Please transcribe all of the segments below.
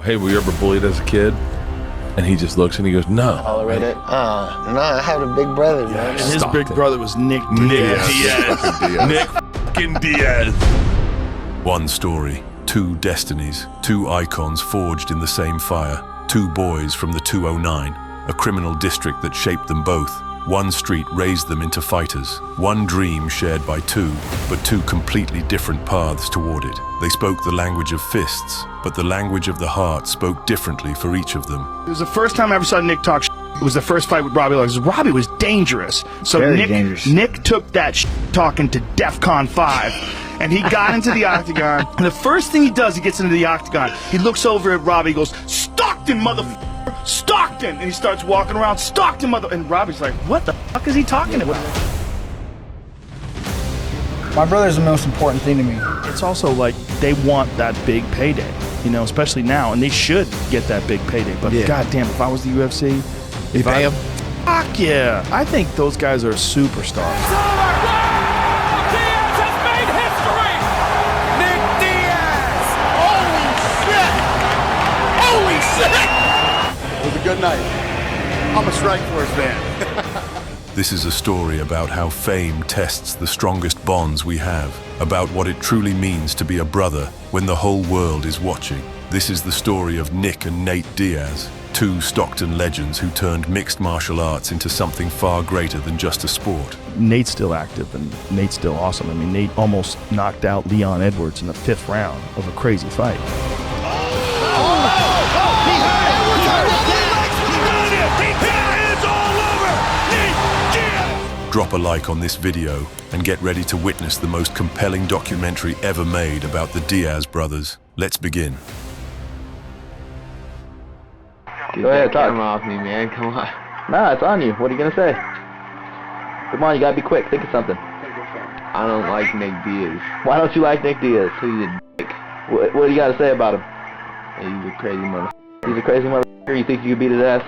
Hey, were you ever bullied as a kid? And he just looks and he goes, no. Tolerate it? No, I had a big brother, man. And his Stockton. big brother was Nick Diaz. Nick fucking Diaz. One story, two destinies, two icons forged in the same fire, two boys from the 209, a criminal district that shaped them both. One street raised them into fighters, one dream shared by two, but two completely different paths toward it. They spoke the language of fists, but the language of the heart spoke differently for each of them. It was the first time I ever saw Nick talk It was the first fight with Robbie Lawler. Robbie was dangerous. So Very dangerous. Nick took that talking to DEFCON 5. And he got into the octagon. And the first thing he does, he gets into the octagon. He looks over at Robbie, he goes, Stockton, motherfucker! Stockton! And he starts walking around, Stockton, mother... And Robbie's like, what the fuck is he talking about? My brother's the most important thing to me. It's also like they want that big payday, you know, especially now. And they should get that big payday. But goddamn, if I was the UFC... You pay him? Fuck yeah! I think those guys are superstars. It was a good night. I'm a Strikeforce fan. This is a story about how fame tests the strongest bonds we have, about what it truly means to be a brother when the whole world is watching. This is the story of Nick and Nate Diaz, two Stockton legends who turned mixed martial arts into something far greater than just a sport. Nate's still active and Nate's still awesome. I mean, Nate almost knocked out Leon Edwards in the 5th round of a crazy fight. Drop a like on this video and get ready to witness the most compelling documentary ever made about the Diaz brothers. Let's begin. Go ahead, talk. Camera off me, man. Come on. Nah, it's on you. What are you gonna say? Come on, you gotta be quick. Think of something. I don't like Nick Diaz. Why don't you like Nick Diaz? He's a dick. What do you gotta say about him? He's a crazy motherfucker. He's a crazy motherfucker. You think you could beat his ass?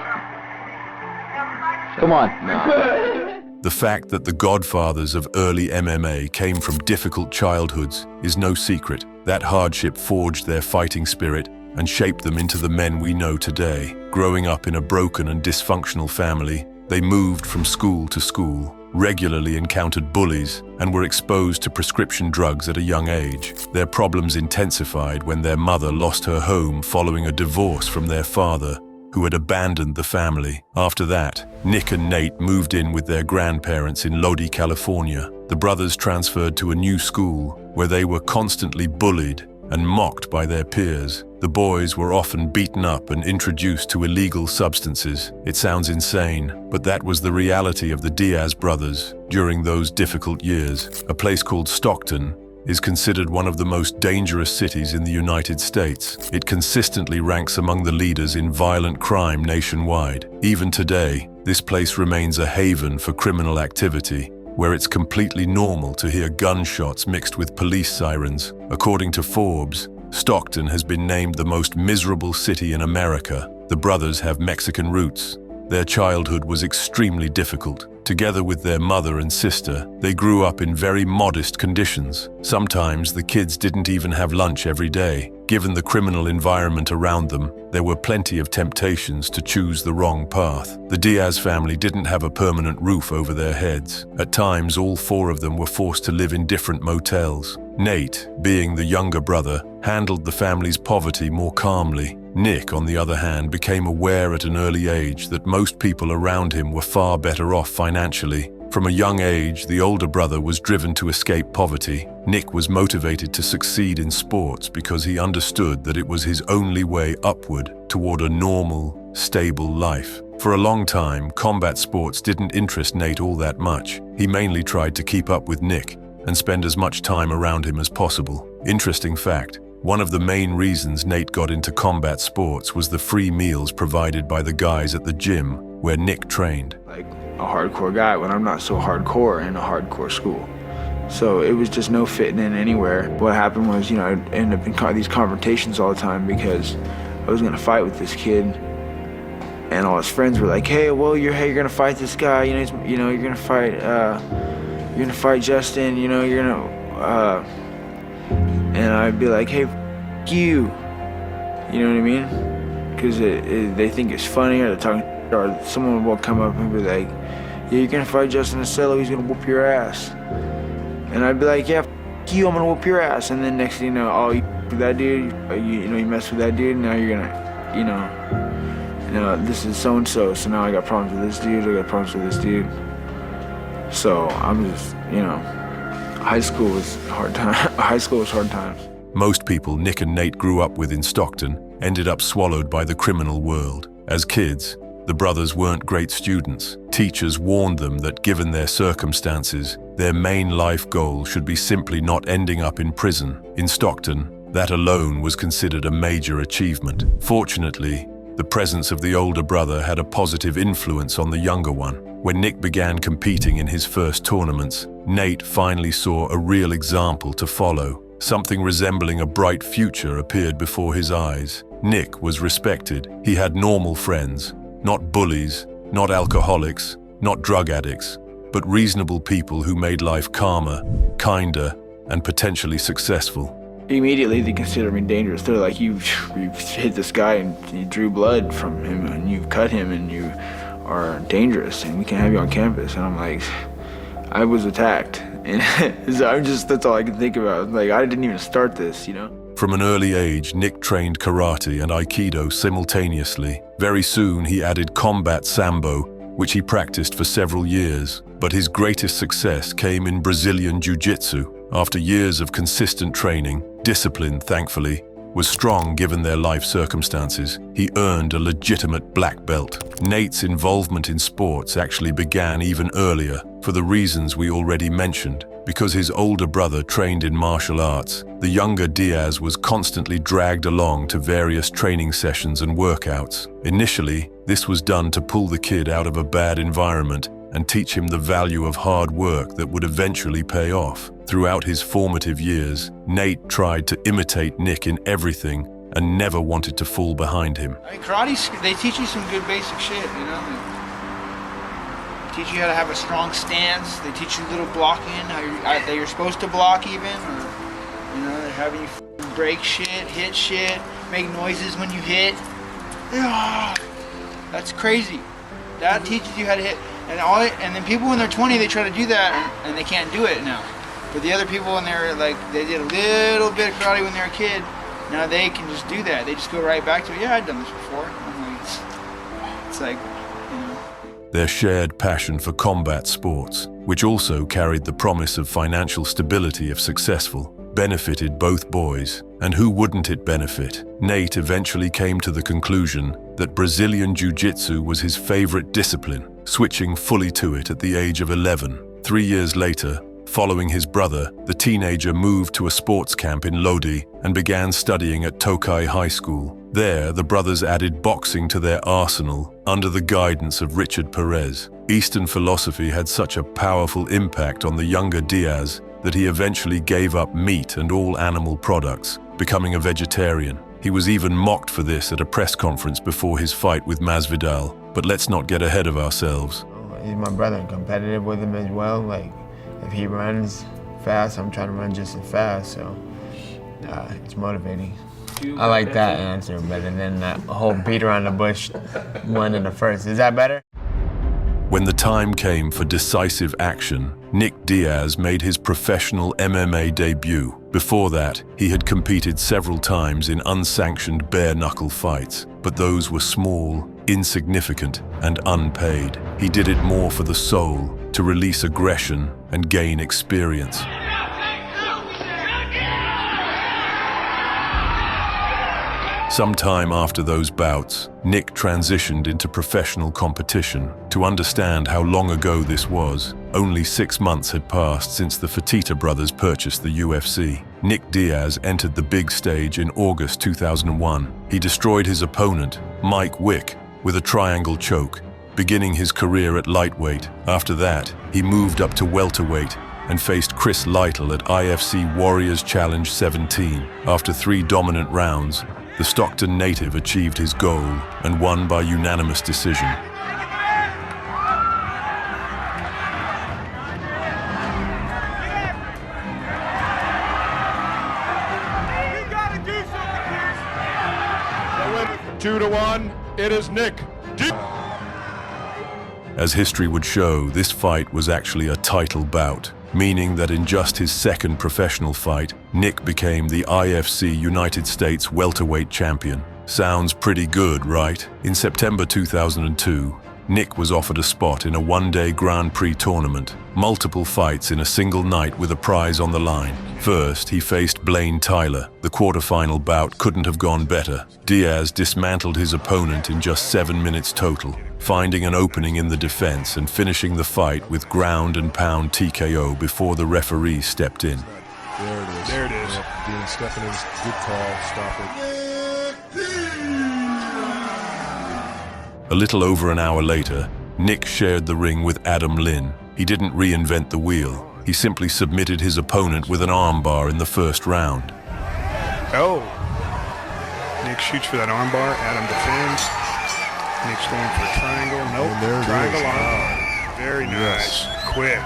Come on. Nah. The fact that the godfathers of early MMA came from difficult childhoods is no secret. That hardship forged their fighting spirit and shaped them into the men we know today. Growing up in a broken and dysfunctional family, they moved from school to school, regularly encountered bullies, and were exposed to prescription drugs at a young age. Their problems intensified when their mother lost her home following a divorce from their father, who had abandoned the family. After that, Nick and Nate moved in with their grandparents in Lodi, California. The brothers transferred to a new school where they were constantly bullied and mocked by their peers. The boys were often beaten up and introduced to illegal substances. It sounds insane, but that was the reality of the Diaz brothers during those difficult years. A place called Stockton is considered one of the most dangerous cities in the United States. It consistently ranks among the leaders in violent crime nationwide. Even today, this place remains a haven for criminal activity, where it's completely normal to hear gunshots mixed with police sirens. According to Forbes, Stockton has been named the most miserable city in America. The brothers have Mexican roots. Their childhood was extremely difficult. Together with their mother and sister, they grew up in very modest conditions. Sometimes the kids didn't even have lunch every day. Given the criminal environment around them, there were plenty of temptations to choose the wrong path. The Diaz family didn't have a permanent roof over their heads. At times, all 4 of them were forced to live in different motels. Nate, being the younger brother, handled the family's poverty more calmly. Nick, on the other hand, became aware at an early age that most people around him were far better off financially. From a young age, the older brother was driven to escape poverty. Nick was motivated to succeed in sports because he understood that it was his only way upward toward a normal, stable life. For a long time, combat sports didn't interest Nate all that much. He mainly tried to keep up with Nick and spend as much time around him as possible. Interesting fact, one of the main reasons Nate got into combat sports was the free meals provided by the guys at the gym where Nick trained. Like a hardcore guy when I'm not so hardcore in a hardcore school. So it was just no fitting in anywhere. What happened was, you know, I'd end up in these confrontations all the time because I was gonna fight with this kid, and all his friends were like, "Hey, well, you're gonna fight this guy. You're gonna fight Justin. And I'd be like, "Hey, f you You know what I mean? Because they think it's funny, or they're talking, or someone will come up and be like, yeah, you're gonna fight Justin Acello, he's gonna whoop your ass. And I'd be like, yeah, f you, I'm gonna whoop your ass. And then next thing you know, oh, you with that dude, you mess with that dude, now you're gonna, you know, this is so-and-so, so now I got problems with this dude, I got problems with this dude. So I'm just, high school was hard time. High school was hard times. Most people Nick and Nate grew up with in Stockton ended up swallowed by the criminal world. As kids, the brothers weren't great students. Teachers warned them that given their circumstances, their main life goal should be simply not ending up in prison. In Stockton, that alone was considered a major achievement. Fortunately, the presence of the older brother had a positive influence on the younger one. When Nick began competing in his first tournaments, Nate finally saw a real example to follow. Something resembling a bright future appeared before his eyes. Nick was respected. He had normal friends, not bullies, not alcoholics, not drug addicts, but reasonable people who made life calmer, kinder, and potentially successful. Immediately they consider me dangerous. They're like, you've hit this guy and you drew blood from him and you've cut him and you are dangerous and we can't have you on campus. And I'm like, I was attacked. And that's all I can think about. Like, I didn't even start this, From an early age, Nick trained karate and aikido simultaneously. Very soon he added combat sambo, which he practiced for several years. But his greatest success came in Brazilian jiu-jitsu. After years of consistent training, discipline, thankfully, was strong given their life circumstances. He earned a legitimate black belt. Nate's involvement in sports actually began even earlier, for the reasons we already mentioned. Because his older brother trained in martial arts, the younger Diaz was constantly dragged along to various training sessions and workouts. Initially, this was done to pull the kid out of a bad environment and teach him the value of hard work that would eventually pay off. Throughout his formative years, Nate tried to imitate Nick in everything and never wanted to fall behind him. Karate, they teach you some good basic shit, They teach you how to have a strong stance. They teach you little blocking, that you're supposed to block even, or, they're having you break shit, hit shit, make noises when you hit. That's crazy. That teaches you how to hit. And then people when they're 20, they try to do that and they can't do it now. But the other people when they're like, they did a little bit of karate when they were a kid, now they can just do that. They just go right back to, yeah, I've done this before. I'm like, it's like, Their shared passion for combat sports, which also carried the promise of financial stability if successful, benefited both boys. And who wouldn't it benefit? Nate eventually came to the conclusion that Brazilian Jiu-Jitsu was his favorite discipline, switching fully to it at the age of 11. 3 years later, following his brother, the teenager moved to a sports camp in Lodi and began studying at Tokai High School. There, the brothers added boxing to their arsenal under the guidance of Richard Perez. Eastern philosophy had such a powerful impact on the younger Diaz that he eventually gave up meat and all animal products, becoming a vegetarian. He was even mocked for this at a press conference before his fight with Masvidal. But let's not get ahead of ourselves. He's my brother. I'm competitive with him as well. Like, if he runs fast, I'm trying to run just as fast, so it's motivating. I like that answer better than that whole beat around the bush one in the first. Is that better? When the time came for decisive action, Nick Diaz made his professional MMA debut. Before that, he had competed several times in unsanctioned bare-knuckle fights, but those were small, insignificant, and unpaid. He did it more for the soul, to release aggression and gain experience. Sometime after those bouts, Nick transitioned into professional competition. To understand how long ago this was, only 6 months had passed since the Fertitta brothers purchased the UFC. Nick Diaz entered the big stage in August 2001. He destroyed his opponent, Mike Wick, with a triangle choke, beginning his career at lightweight. After that, he moved up to welterweight and faced Chris Lytle at IFC Warriors Challenge 17. After 3 dominant rounds, the Stockton native achieved his goal and won by unanimous decision. 2-1. It is Nick Diaz. As history would show, this fight was actually a title bout, meaning that in just his second professional fight, Nick became the IFC United States welterweight champion. Sounds pretty good, right? In September 2002, Nick was offered a spot in a one-day Grand Prix tournament, multiple fights in a single night with a prize on the line. First, he faced Blaine Tyler. The quarterfinal bout couldn't have gone better. Diaz dismantled his opponent in just 7 minutes total, finding an opening in the defense and finishing the fight with ground and pound TKO before the referee stepped in. There it is. There it is. Dean stepping in. Good call. Stop it. A little over an hour later, Nick shared the ring with Adam Lynn. He didn't reinvent the wheel. He simply submitted his opponent with an armbar in the first round. Oh. Nick shoots for that armbar. Adam defends. Nick's going for a triangle. Nope. And there it triangle is. armbar. Very nice. Quick.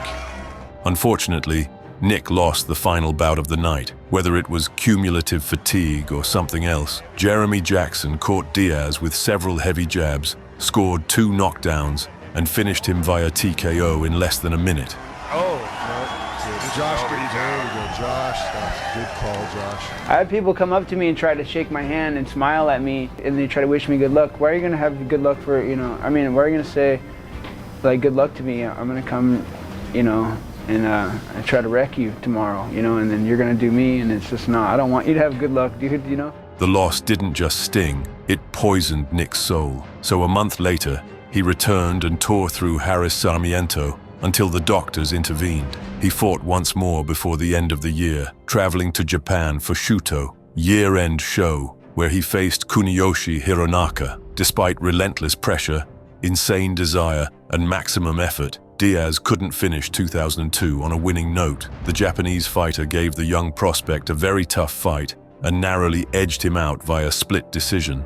Unfortunately, Nick lost the final bout of the night. Whether it was cumulative fatigue or something else, Jeremy Jackson caught Diaz with several heavy jabs, scored 2 knockdowns, and finished him via TKO in less than a minute. Oh, no. Josh, there we go. Josh, that's a good call, Josh. I had people come up to me and try to shake my hand and smile at me, and they try to wish me good luck. Why are you gonna have good luck for, why are you gonna say, like, good luck to me? I'm gonna come, and I try to wreck you tomorrow, and then you're gonna do me, and it's just not. I don't want you to have good luck, dude, The loss didn't just sting, it poisoned Nick's soul. So a month later, he returned and tore through Harris Sarmiento until the doctors intervened. He fought once more before the end of the year, traveling to Japan for Shuto, year-end show, where he faced Kuniyoshi Hironaka. Despite relentless pressure, insane desire, and maximum effort, Diaz couldn't finish 2002 on a winning note. The Japanese fighter gave the young prospect a very tough fight and narrowly edged him out via split decision.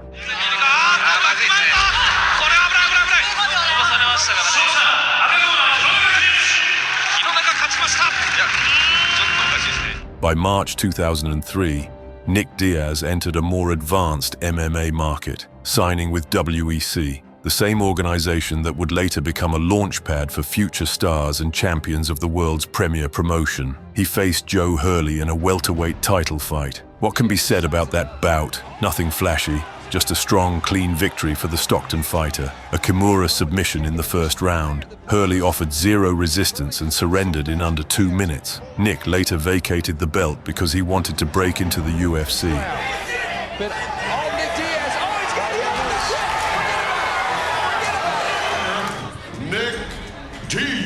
By March 2003, Nick Diaz entered a more advanced MMA market, signing with WEC, the same organization that would later become a launchpad for future stars and champions of the world's premier promotion. He faced Joe Hurley in a welterweight title fight. What can be said about that bout? Nothing flashy, just a strong, clean victory for the Stockton fighter. A Kimura submission in the first round. Hurley offered zero resistance and surrendered in under 2 minutes. Nick later vacated the belt because he wanted to break into the UFC. But Nick Diaz, he's got Nick Diaz.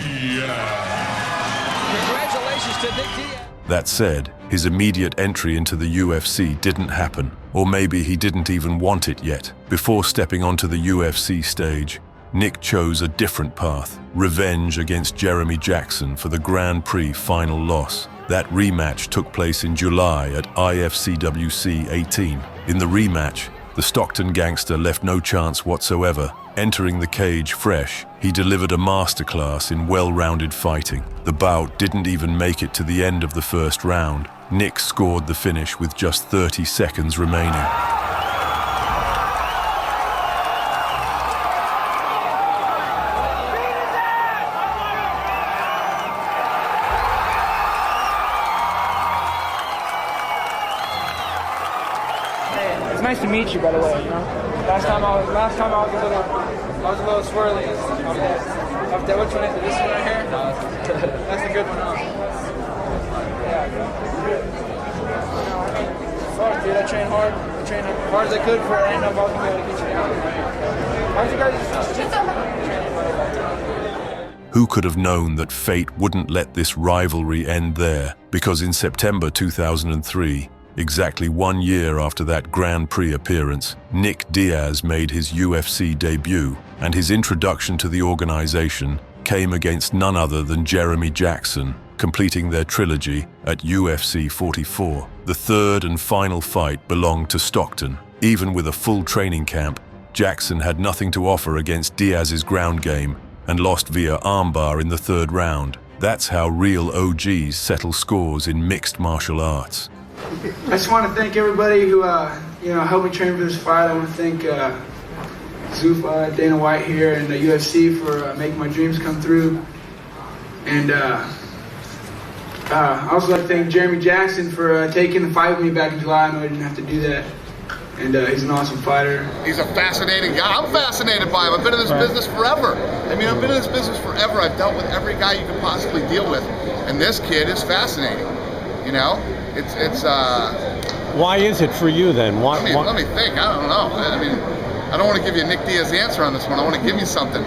Congratulations to Nick Diaz. That said, his immediate entry into the UFC didn't happen, or maybe he didn't even want it yet. Before stepping onto the UFC stage, Nick chose a different path, revenge against Jeremy Jackson for the Grand Prix final loss. That rematch took place in July at IFCWC 18. In the rematch, the Stockton gangster left no chance whatsoever. Entering the cage fresh, he delivered a masterclass in well-rounded fighting. The bout didn't even make it to the end of the first round. Nick scored the finish with just 30 seconds remaining. It's nice to meet you, by the way. Last time I was a little swirly. Which one is it? This one right here? That's a good one, huh? Yeah. Fuck, dude, I train hard. I train as hard as I could for it. I didn't know if I was gonna be able to get you down. How'd you guys? Who could have known that fate wouldn't let this rivalry end there? Because in September 2003, exactly 1 year after that Grand Prix appearance, Nick Diaz made his UFC debut, and his introduction to the organization came against none other than Jeremy Jackson, completing their trilogy at UFC 44. The third and final fight belonged to Stockton. Even with a full training camp, Jackson had nothing to offer against Diaz's ground game and lost via armbar in the third round. That's how real OGs settle scores in mixed martial arts. I just want to thank everybody who helped me train for this fight. I want to thank Zuffa, Dana White here, and the UFC for making my dreams come through. And I also like to thank Jeremy Jackson for taking the fight with me back in July. I know I didn't have to do that. And he's an awesome fighter. He's a fascinating guy. I'm fascinated by him. I've been in this business forever. I mean, I've been in this business forever. I've dealt with every guy you could possibly deal with. And this kid is fascinating. You know? It's Why is it for you then? let me think. I don't know. I mean, I don't want to give you a Nick Diaz answer on this one. I want to give you something.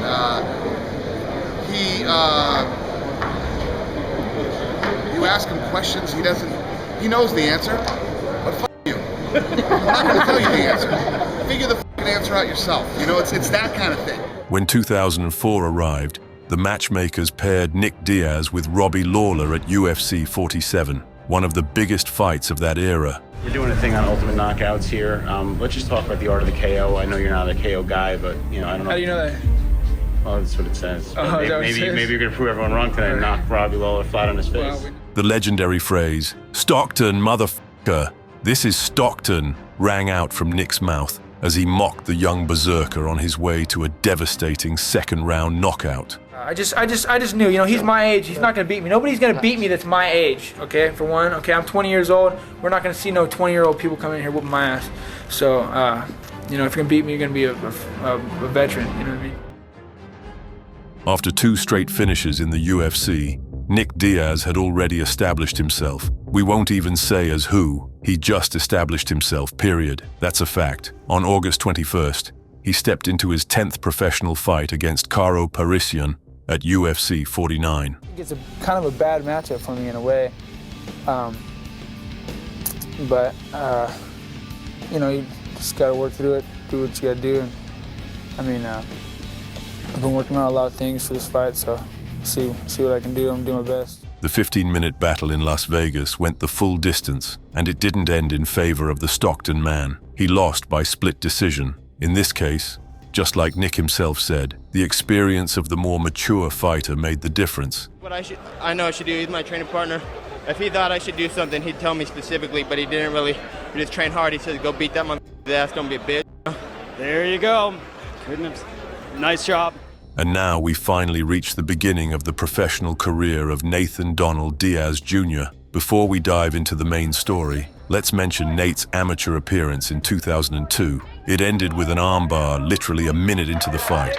You ask him questions, he knows the answer, but f*** you. I'm not going to tell you the answer. Figure the f***ing answer out yourself. You know, it's that kind of thing. When 2004 arrived, the matchmakers paired Nick Diaz with Robbie Lawler at UFC 47, one of the biggest fights of that era. We're doing a thing on Ultimate Knockouts here. Let's just talk about the art of the KO. I know you're not a KO guy, but I don't know. How do you know that? Well, that's what it says. Oh, maybe you're gonna prove everyone wrong today and knock Robbie Lawler flat on his face. The legendary phrase, "Stockton, motherfucker, this is Stockton," rang out from Nick's mouth as he mocked the young berserker on his way to a devastating second-round knockout. I just knew, he's my age. He's not going to beat me. Nobody's going to beat me that's my age, okay, for one. Okay, I'm 20 years old. We're not going to see no 20-year-old people coming in here whooping my ass. So, if you're going to beat me, you're going to be a veteran, you know what I mean? After 2 straight finishes in the UFC, Nick Diaz had already established himself. We won't even say as who, he just established himself, period. That's a fact. On August 21st, he stepped into his 10th professional fight against Karo Parisyan at UFC 49. I think it's kind of a bad matchup for me in a way. But you just got to work through it, do what you got to do. And, I've been working on a lot of things for this fight, so see what I can do. I'm doing my best. The 15-minute battle in Las Vegas went the full distance, and it didn't end in favor of the Stockton man. He lost by split decision. In this case, just like Nick himself said, the experience of the more mature fighter made the difference. What I know I should do, he's my training partner. If he thought I should do something, he'd tell me specifically, but he didn't really. He just trained hard. He said, go beat that motherfucker's ass, don't be a bitch. There you go. Goodness. Nice job. And now we finally reach the beginning of the professional career of Nathan Donald Diaz Jr. Before we dive into the main story, let's mention Nate's amateur appearance in 2002. It ended with an armbar literally a minute into the fight.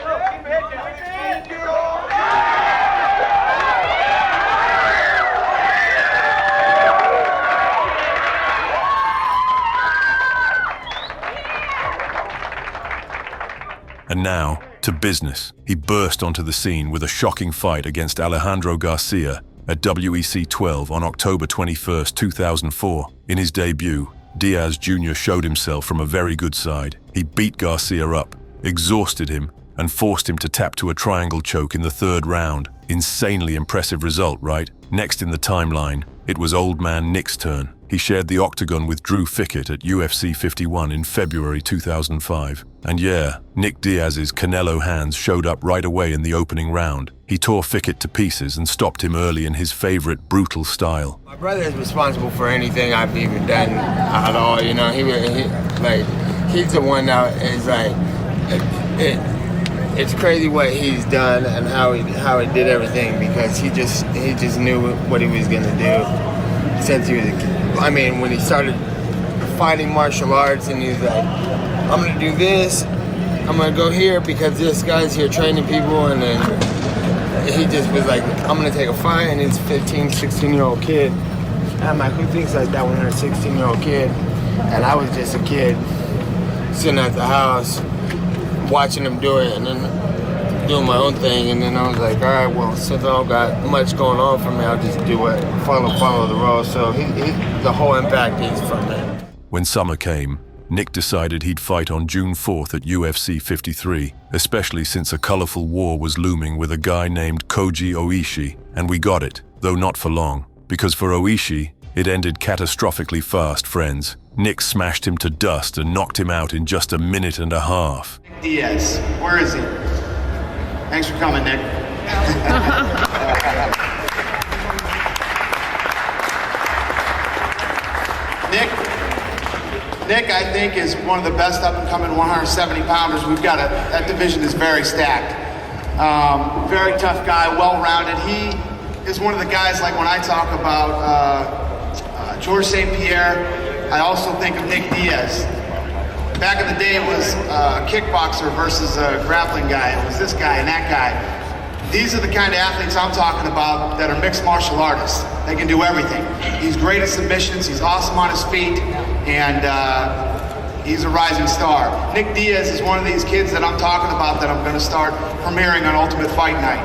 And now, to business. He burst onto the scene with a shocking fight against Alejandro Garcia at WEC 12 on October 21, 2004. In his debut, Diaz Jr. showed himself from a very good side. He beat Garcia up, exhausted him, and forced him to tap to a triangle choke in the 3rd round. Insanely impressive result, right? Next in the timeline, it was old man Nick's turn. He shared the octagon with Drew Fickett at UFC 51 in February 2005. And yeah, Nick Diaz's Canelo hands showed up right away in the opening round. He tore Fickett to pieces and stopped him early in his favorite brutal style. My brother is responsible for anything I've even done at all, He's the one that is it's crazy what he's done and how he did everything, because he just knew what he was gonna do since he was a kid. When he started fighting martial arts, and he's like, I'm gonna do this, I'm gonna go here because this guy's here training people, and then he just was like, I'm gonna take a fight, and he's a 15, 16-year-old kid. And I'm like, who thinks like that when you're a 16-year-old kid? And I was just a kid sitting at the house watching him do it, and then doing my own thing, and then I was like, all right, well, since I don't got much going on for me, I'll just do it, follow the rules. So the whole impact is from that. When summer came, Nick decided he'd fight on June 4th at UFC 53, especially since a colorful war was looming with a guy named Koji Oishi, and we got it, though not for long, because for Oishi, it ended catastrophically fast, friends. Nick smashed him to dust and knocked him out in just a minute and a half. Diaz, where is he? Thanks for coming, Nick. Nick, I think, is one of the best up-and-coming 170-pounders. We've got that division is very stacked. Very tough guy, well-rounded. He is one of the guys, like when I talk about George St. Pierre, I also think of Nick Diaz. Back in the day, it was a kickboxer versus a grappling guy. It was this guy and that guy. These are the kind of athletes I'm talking about that are mixed martial artists. They can do everything. He's great at submissions, he's awesome on his feet, and he's a rising star. Nick Diaz is one of these kids that I'm talking about that I'm gonna start premiering on Ultimate Fight Night.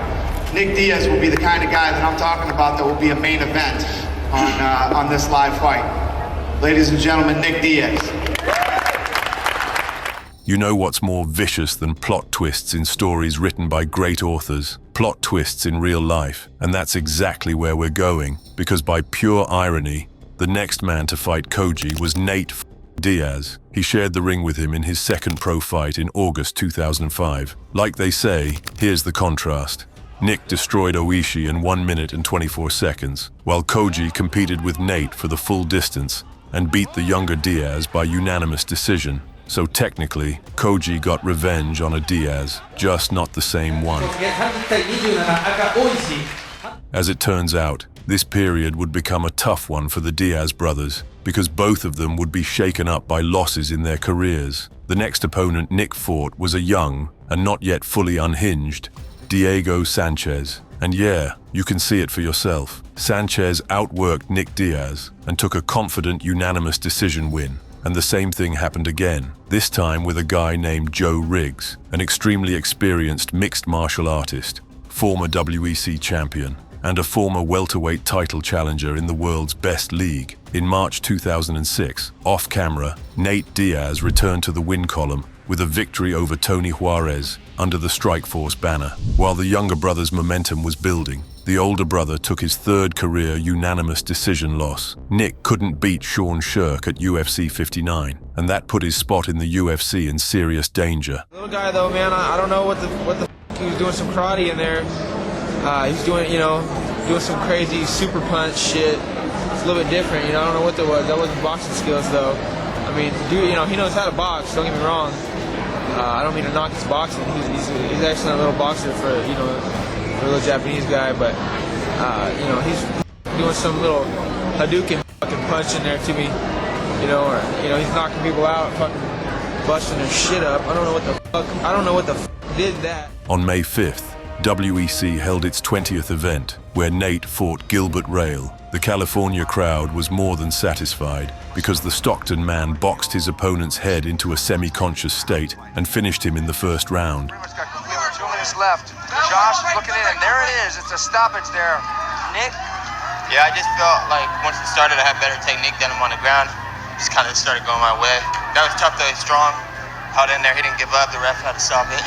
Nick Diaz will be the kind of guy that I'm talking about that will be a main event on this live fight. Ladies and gentlemen, Nick Diaz. You know what's more vicious than plot twists in stories written by great authors? Plot twists in real life. And that's exactly where we're going, because by pure irony, the next man to fight Koji was Nate Diaz. He shared the ring with him in his second pro fight in August 2005. Like they say, here's the contrast. Nick destroyed Oishi in 1 minute and 24 seconds, while Koji competed with Nate for the full distance and beat the younger Diaz by unanimous decision. So technically, Koji got revenge on a Diaz, just not the same one. As it turns out, this period would become a tough one for the Diaz brothers, because both of them would be shaken up by losses in their careers. The next opponent Nick fought was a young, and not yet fully unhinged, Diego Sanchez. And yeah, you can see it for yourself. Sanchez outworked Nick Diaz and took a confident unanimous decision win. And the same thing happened again, this time with a guy named Joe Riggs, an extremely experienced mixed martial artist, former WEC champion, and a former welterweight title challenger in the world's best league. In March 2006, off-camera, Nate Diaz returned to the win column with a victory over Tony Juarez under the Strikeforce banner. While the younger brother's momentum was building, the older brother took his third career unanimous decision loss. Nick couldn't beat Sean Shirk at UFC 59, and that put his spot in the UFC in serious danger. Little guy though, man, I don't know what the he was doing some karate in there. He's doing, doing some crazy super punch shit. It's a little bit different, I don't know what that was. That wasn't boxing skills though. I mean, dude, he knows how to box, don't get me wrong. I don't mean to knock his boxing. He's an excellent little boxer for, a little Japanese guy, but he's doing some little Hadouken fucking punch in there to me, or he's knocking people out, fucking busting their shit up. I don't know what the fuck did that. On May 5th, WEC held its 20th event, where Nate fought Gilbert Rail. The California crowd was more than satisfied, because the Stockton man boxed his opponent's head into a semi-conscious state and finished him in the first round. 2 minutes left. Josh is looking in, and there it is. It's a stoppage there. Nick? Yeah, I just felt like once it started, I had better technique than him on the ground. Just kind of started going my way. That was tough though, he's strong. Held in there, he didn't give up. The ref had to stop it.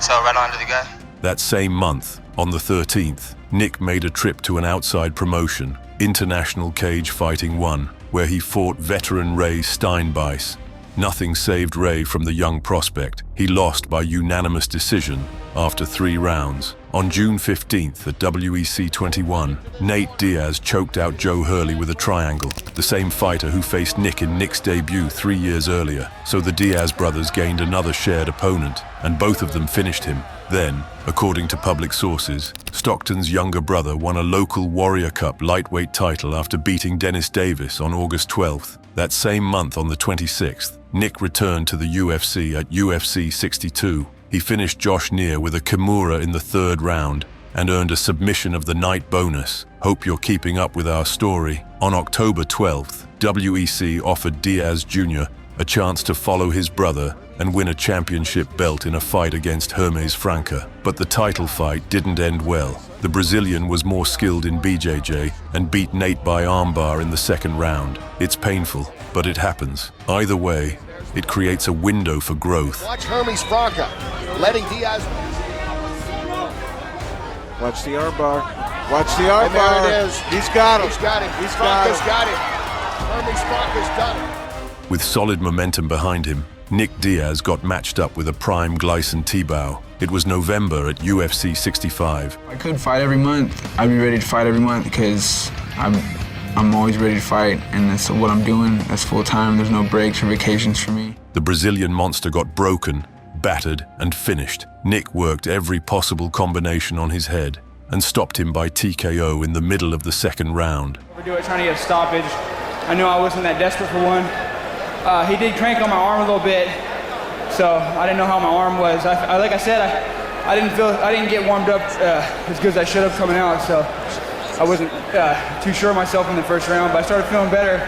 So right on to the guy. That same month, on the 13th, Nick made a trip to an outside promotion, International Cage Fighting 1, where he fought veteran Ray Steinbeiss. Nothing saved Ray from the young prospect. He lost by unanimous decision after 3 rounds. On June 15th at WEC 21, Nate Diaz choked out Joe Hurley with a triangle, the same fighter who faced Nick in Nick's debut 3 years earlier. So the Diaz brothers gained another shared opponent, and both of them finished him. Then, according to public sources, Stockton's younger brother won a local Warrior Cup lightweight title after beating Dennis Davis on August 12th. That same month on the 26th, Nick returned to the UFC at UFC 62. He finished Josh Neer with a Kimura in the 3rd round and earned a submission of the night bonus. Hope you're keeping up with our story. On October 12th, WEC offered Diaz Jr. a chance to follow his brother and win a championship belt in a fight against Hermes Franca. But the title fight didn't end well. The Brazilian was more skilled in BJJ and beat Nate by armbar in the 2nd round. It's painful, but it happens. Either way, it creates a window for growth. Watch Hermes Franca letting Diaz. Watch the armbar. Watch the armbar. And there it is. He's got him. He's got it. Franca's got it. Hermes Franca's done it. With solid momentum behind him, Nick Diaz got matched up with a prime Gleison Tebow. It was November at UFC 65. I could fight every month. I'd be ready to fight every month because I'm I'm always ready to fight, and that's what I'm doing. That's full time. There's no breaks or vacations for me. The Brazilian monster got broken, battered, and finished. Nick worked every possible combination on his head and stopped him by TKO in the middle of the second round. Overdo it, trying to get a stoppage. I knew I wasn't that desperate for one. He did crank on my arm a little bit, so I didn't know how my arm was. Like I said, I didn't get warmed up as good as I should have coming out, so I wasn't too sure of myself in the first round, but I started feeling better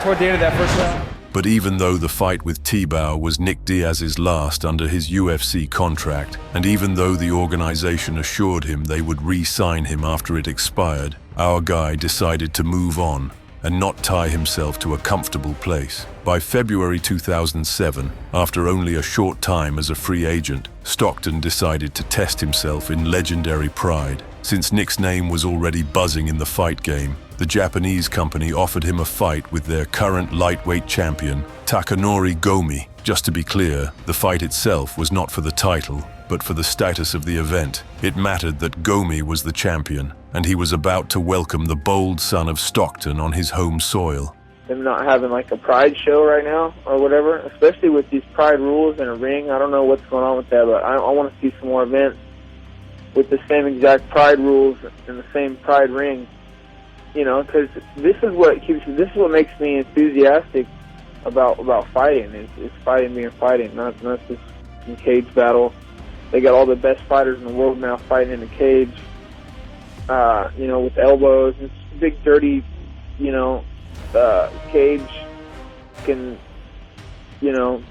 toward the end of that first round. But even though the fight with Tebow was Nick Diaz's last under his UFC contract, and even though the organization assured him they would re-sign him after it expired, our guy decided to move on and not tie himself to a comfortable place. By February 2007, after only a short time as a free agent, Stockton decided to test himself in legendary pride. Since Nick's name was already buzzing in the fight game, the Japanese company offered him a fight with their current lightweight champion, Takanori Gomi. Just to be clear, the fight itself was not for the title, but for the status of the event. It mattered that Gomi was the champion, and he was about to welcome the bold son of Stockton on his home soil. Them not having like a pride show right now or whatever, especially with these pride rules in a ring. I don't know what's going on with that, but I want to see some more events with the same exact pride rules and the same pride ring. You know, because this is what makes me enthusiastic about fighting. It's fighting being fighting, not this cage battle. They got all the best fighters in the world now fighting in the cage. You know, with elbows. It's big, dirty, you know, cage can, you know,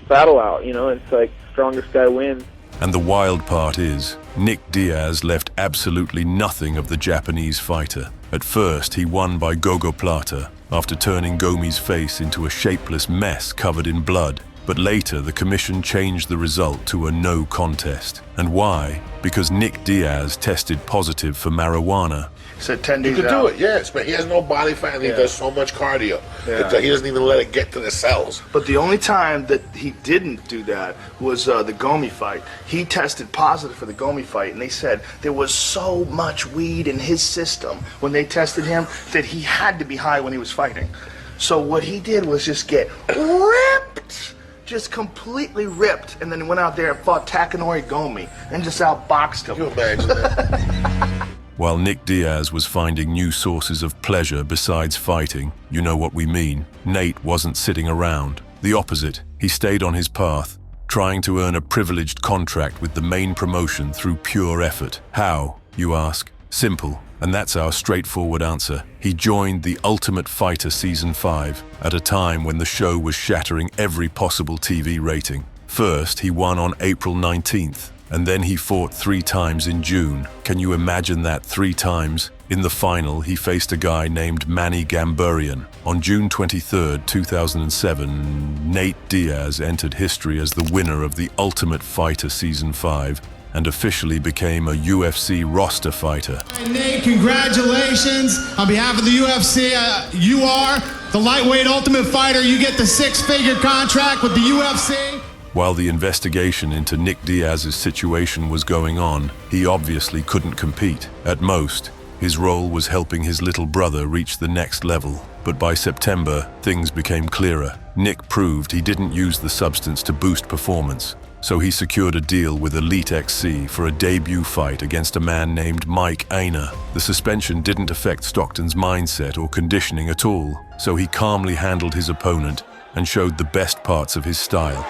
battle out. You know, it's like strongest guy wins. And the wild part is, Nick Diaz left absolutely nothing of the Japanese fighter. At first, he won by gogoplata, after turning Gomi's face into a shapeless mess covered in blood. But later, the commission changed the result to a no contest. And why? Because Nick Diaz tested positive for marijuana. He said 10 days He could out. do it, yes, but he has no body fat and he does so much cardio. Yeah. He doesn't even let it get to the cells. But the only time that he didn't do that was the Gomi fight. He tested positive for the Gomi fight, and they said there was so much weed in his system when they tested him that he had to be high when he was fighting. So what he did was just get ripped, just completely ripped, and then he went out there and fought Takanori Gomi and just outboxed him. Can you imagine that? While Nick Diaz was finding new sources of pleasure besides fighting, you know what we mean, Nate wasn't sitting around. The opposite, he stayed on his path, trying to earn a privileged contract with the main promotion through pure effort. How, you ask? Simple, and that's our straightforward answer. He joined The Ultimate Fighter Season 5 at a time when the show was shattering every possible TV rating. First, he won on April 19th. And then he fought 3 times in June. Can you imagine that 3 times? In the final, he faced a guy named Manny Gamburian. On June 23, 2007, Nate Diaz entered history as the winner of The Ultimate Fighter Season 5 and officially became a UFC roster fighter. Nate, congratulations. On behalf of the UFC, you are the lightweight Ultimate Fighter. You get the 6-figure contract with the UFC. While the investigation into Nick Diaz's situation was going on, he obviously couldn't compete. At most, his role was helping his little brother reach the next level. But by September, things became clearer. Nick proved he didn't use the substance to boost performance, so he secured a deal with EliteXC for a debut fight against a man named Mike Aina. The suspension didn't affect Stockton's mindset or conditioning at all, so he calmly handled his opponent and showed the best parts of his style.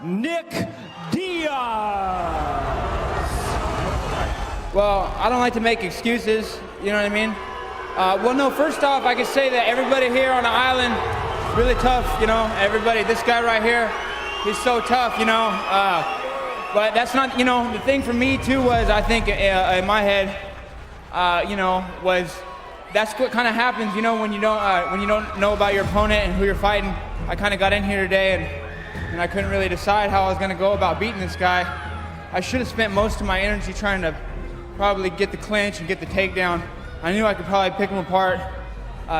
Nick Diaz. Well, I don't like to make excuses, you know what I mean? Well, no, first off, I can say that everybody here on the island is really tough, you know? Everybody, this guy right here, he's so tough, you know? But that's not, you know, the thing for me too was, I think in my head, you know, was that's what kind of happens, you know, when you don't know about your opponent and who you're fighting. I kind of got in here today and I couldn't really decide how I was going to go about beating this guy. I should have spent most of my energy trying to probably get the clinch and get the takedown. I knew I could probably pick him apart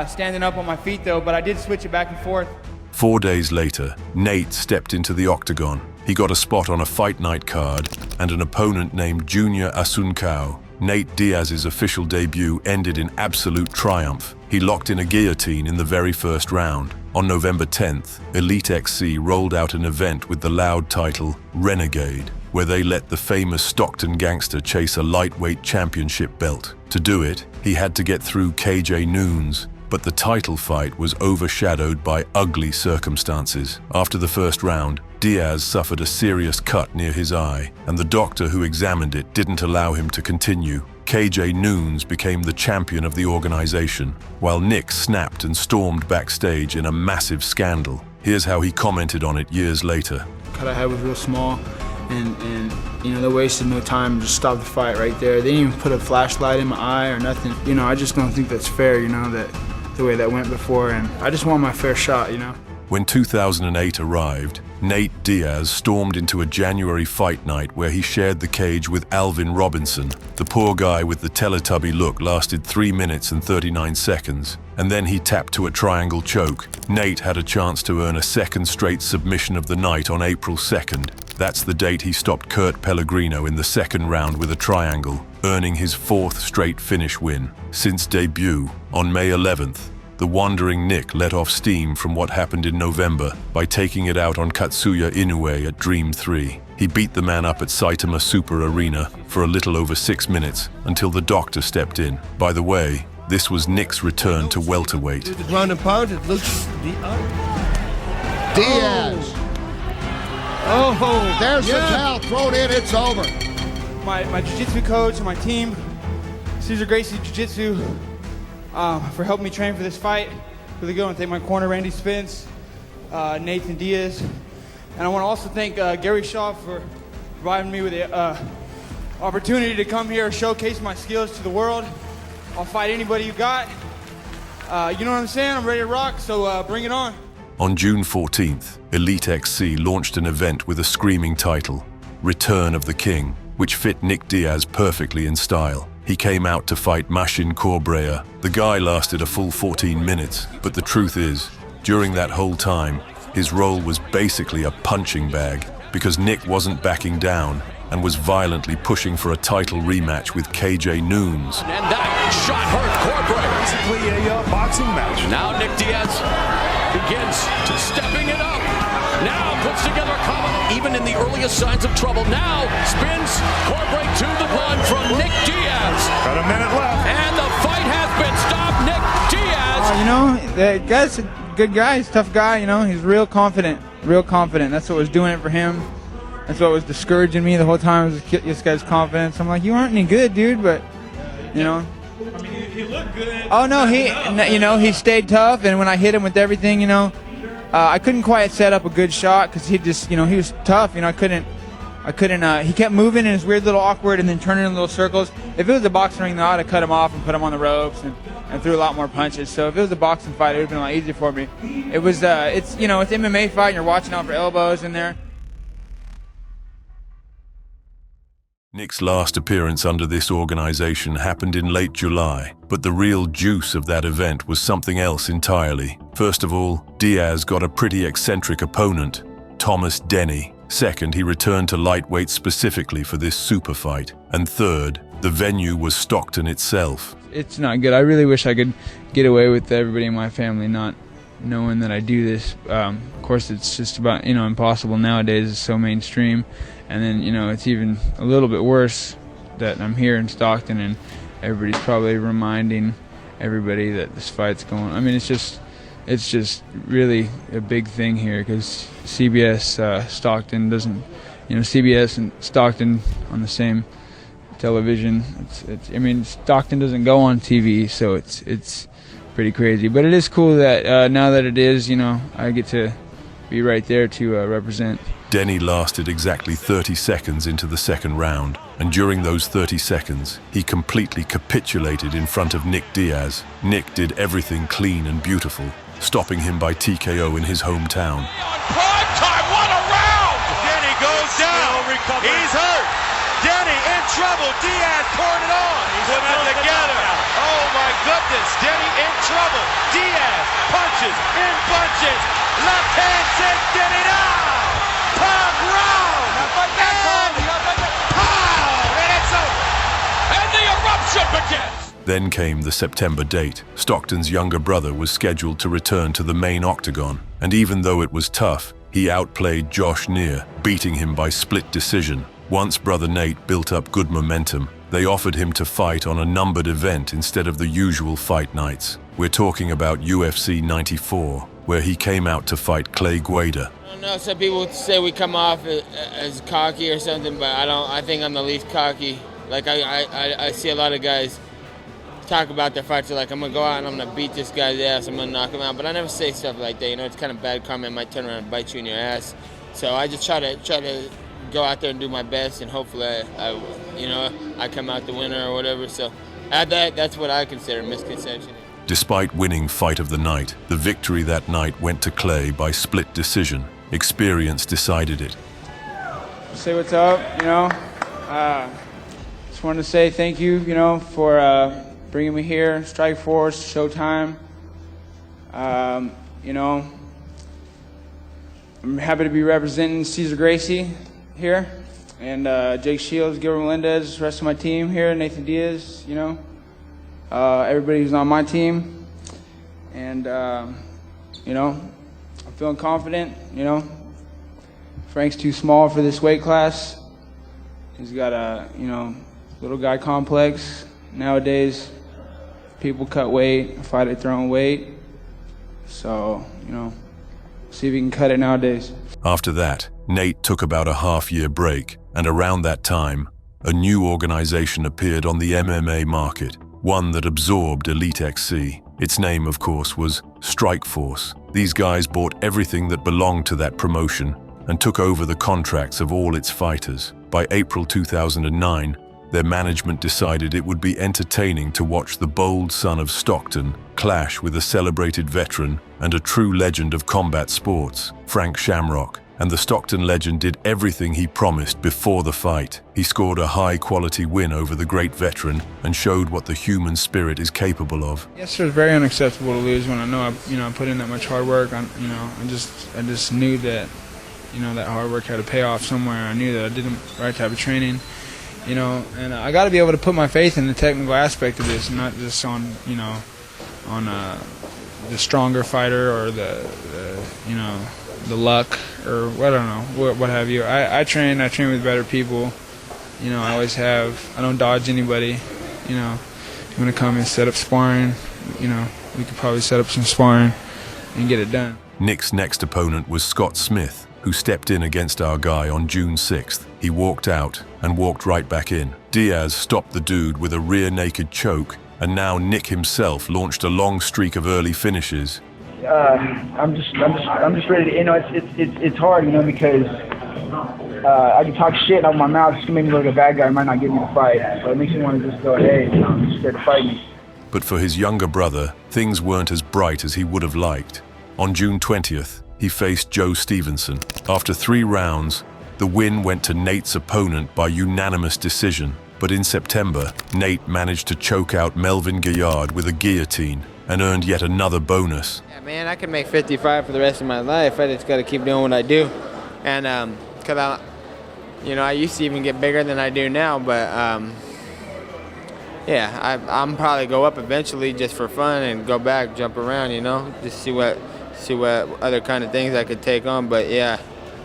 standing up on my feet though, but I did switch it back and forth. 4 days later, Nate stepped into the octagon. He got a spot on a fight night card and an opponent named Junior Asuncao. Nate Diaz's official debut ended in absolute triumph. He locked in a guillotine in the very first round. On November 10th, EliteXC rolled out an event with the loud title Renegade, where they let the famous Stockton gangster chase a lightweight championship belt. To do it, he had to get through KJ Noons, but the title fight was overshadowed by ugly circumstances. After the first round, Diaz suffered a serious cut near his eye, and the doctor who examined it didn't allow him to continue. KJ Noons became the champion of the organization, while Nick snapped and stormed backstage in a massive scandal. Here's how he commented on it years later. Cut I had was real small, and you know, they wasted no time, just stopped the fight right there. They didn't even put a flashlight in my eye or nothing. You know, I just don't think that's fair, you know, that the way that went before, and I just want my fair shot, you know. When 2008 arrived, Nate Diaz stormed into a January fight night where he shared the cage with Alvin Robinson. The poor guy with the Teletubby look lasted 3 minutes and 39 seconds, and then he tapped to a triangle choke. Nate had a chance to earn a second straight submission of the night on April 2nd. That's the date he stopped Kurt Pellegrino in the second round with a triangle, earning his 4th straight finish win. Since debut, on May 11th, the wandering Nick let off steam from what happened in November by taking it out on Katsuya Inoue at Dream 3. He beat the man up at Saitama Super Arena for a little over 6 minutes until the doctor stepped in. By the way, this was Nick's return to welterweight. The ground and pound, it looks Diaz. Oh, There's the towel thrown in, it's over. My jiu-jitsu coach and my team, Cesar Gracie Jiu-Jitsu, for helping me train for this fight. Really good. I want to thank my corner, Randy Spence, Nathan Diaz. And I want to also thank Gary Shaw for providing me with the opportunity to come here and showcase my skills to the world. I'll fight anybody you got. You know what I'm saying? I'm ready to rock, so bring it on. On June 14th, EliteXC launched an event with a screaming title, Return of the King, which fit Nick Diaz perfectly in style. He came out to fight Mashin Corbraia. The guy lasted a full 14 minutes, but the truth is, during that whole time, his role was basically a punching bag, because Nick wasn't backing down and was violently pushing for a title rematch with KJ Noons. And that shot hurt Corbraia. Basically a boxing match. Now Nick Diaz begins stepping it up. Now puts together a combo, even in the earliest signs of trouble. Now spins Corbraia to the run from Nick Diaz. Got a minute left. And the fight has been stopped. Nick Diaz. You know, that guy's a good guy. He's a tough guy, you know. He's real confident. Real confident. That's what was doing it for him. That's what was discouraging me the whole time, was this guy's confidence. I'm like, you aren't any good, dude, but, you know. I mean, he looked good. Oh, no, he stayed tough, and when I hit him with everything, you know, I couldn't quite set up a good shot because he just, you know, he was tough. You know, I couldn't, he kept moving in his weird little awkward and then turning in little circles. If it was a boxing ring, though, I'd have cut him off and put him on the ropes and threw a lot more punches. So if it was a boxing fight, it would have been a lot easier for me. It was, it's, you know, it's MMA fight, and you're watching out for elbows in there. Nick's last appearance under this organization happened in late July, but the real juice of that event was something else entirely. First of all, Diaz got a pretty eccentric opponent, Thomas Denny. Second, he returned to lightweight specifically for this super fight. And third, the venue was Stockton itself. It's not good. I really wish I could get away with everybody in my family not knowing that I do this. Of course, it's just about, you know, impossible nowadays. It's so mainstream. And then, you know, it's even a little bit worse that I'm here in Stockton and everybody's probably reminding everybody that this fight's going on. I mean, it's just really a big thing here because CBS Stockton doesn't, you know, CBS and Stockton on the same television. I mean, Stockton doesn't go on TV, so it's pretty crazy. But it is cool that now that it is, you know, I get to be right there to represent. Denny lasted exactly 30 seconds into the second round, and during those 30 seconds, he completely capitulated in front of Nick Diaz. Nick did everything clean and beautiful, stopping him by TKO in his hometown. Prime time, what a round! Denny goes down. He's hurt. Denny in trouble. Diaz pouring it on. He's putting it together. Oh my goodness. Denny in trouble. Diaz punches in bunches. Left hand sends Denny down. Top round. And begins. Then came the September date. Stockton's younger brother was scheduled to return to the main octagon, and even though it was tough, he outplayed Josh Neer, beating him by split decision. Once brother Nate built up good momentum, they offered him to fight on a numbered event instead of the usual fight nights. We're talking about UFC 94, where he came out to fight Clay Guida. I don't know, some people say we come off as cocky or something, but I think I'm the least cocky. Like I see a lot of guys talk about their fights, they're like, I'm gonna go out and I'm gonna beat this guy's ass, I'm gonna knock him out, but I never say stuff like that, you know, it's kind of bad karma, it might turn around and bite you in your ass. So I just try to go out there and do my best, and hopefully I come out the winner or whatever. So that's what I consider misconception. Despite winning Fight of the Night, the victory that night went to Clay by split decision. Experience decided it. Say what's up, you know. Just wanted to say thank you, you know, for bringing me here, Strikeforce, Showtime. You know, I'm happy to be representing Cesar Gracie here, and Jake Shields, Gilbert Melendez, the rest of my team here, Nathan Diaz, you know, everybody who's on my team, and you know, I'm feeling confident. You know, Frank's too small for this weight class. He's got a, you know, little guy complex. Nowadays, people cut weight, fight at their own weight. So, you know, see if he can cut it nowadays. After that, Nate took about a half-year break, and around that time, a new organization appeared on the MMA market, one that absorbed EliteXC. Its name, of course, was Strikeforce. These guys bought everything that belonged to that promotion and took over the contracts of all its fighters. By April 2009, their management decided it would be entertaining to watch the bold son of Stockton clash with a celebrated veteran and a true legend of combat sports, Frank Shamrock. And the Stockton legend did everything he promised before the fight. He scored a high-quality win over the great veteran and showed what the human spirit is capable of. Yes, it was very unacceptable to lose when I know I put in that much hard work. I just knew that, you know, that hard work had to pay off somewhere. I knew that I did the right type of training, you know, and I got to be able to put my faith in the technical aspect of this, not just on, you know, on the stronger fighter or the you know, the luck or I don't know, what have you. I train with better people, you know. I always have. I don't dodge anybody, you know. If you want to come and set up sparring, you know, we could probably set up some sparring and get it done. Nick's next opponent was Scott Smith, who stepped in against our guy on June 6th. He walked out and walked right back in. Diaz stopped the dude with a rear naked choke, and now Nick himself launched a long streak of early finishes. I'm just ready to, you know, it's hard, you know, because I can talk shit out of my mouth. It's gonna make me look like a bad guy. It might not give me the fight, so it makes me want to just go, hey, you know, I'm just scared to fight me. But for his younger brother, things weren't as bright as he would have liked. On June 20th, he faced Joe Stevenson. After 3 rounds, the win went to Nate's opponent by unanimous decision. But in September, Nate managed to choke out Melvin Guillard with a guillotine and earned yet another bonus. Yeah, man, I could make 55 for the rest of my life. I just got to keep doing what I do. And because I used to even get bigger than I do now, but yeah, I'm probably go up eventually just for fun and go back, jump around, you know, just see what other kind of things I could take on. But yeah,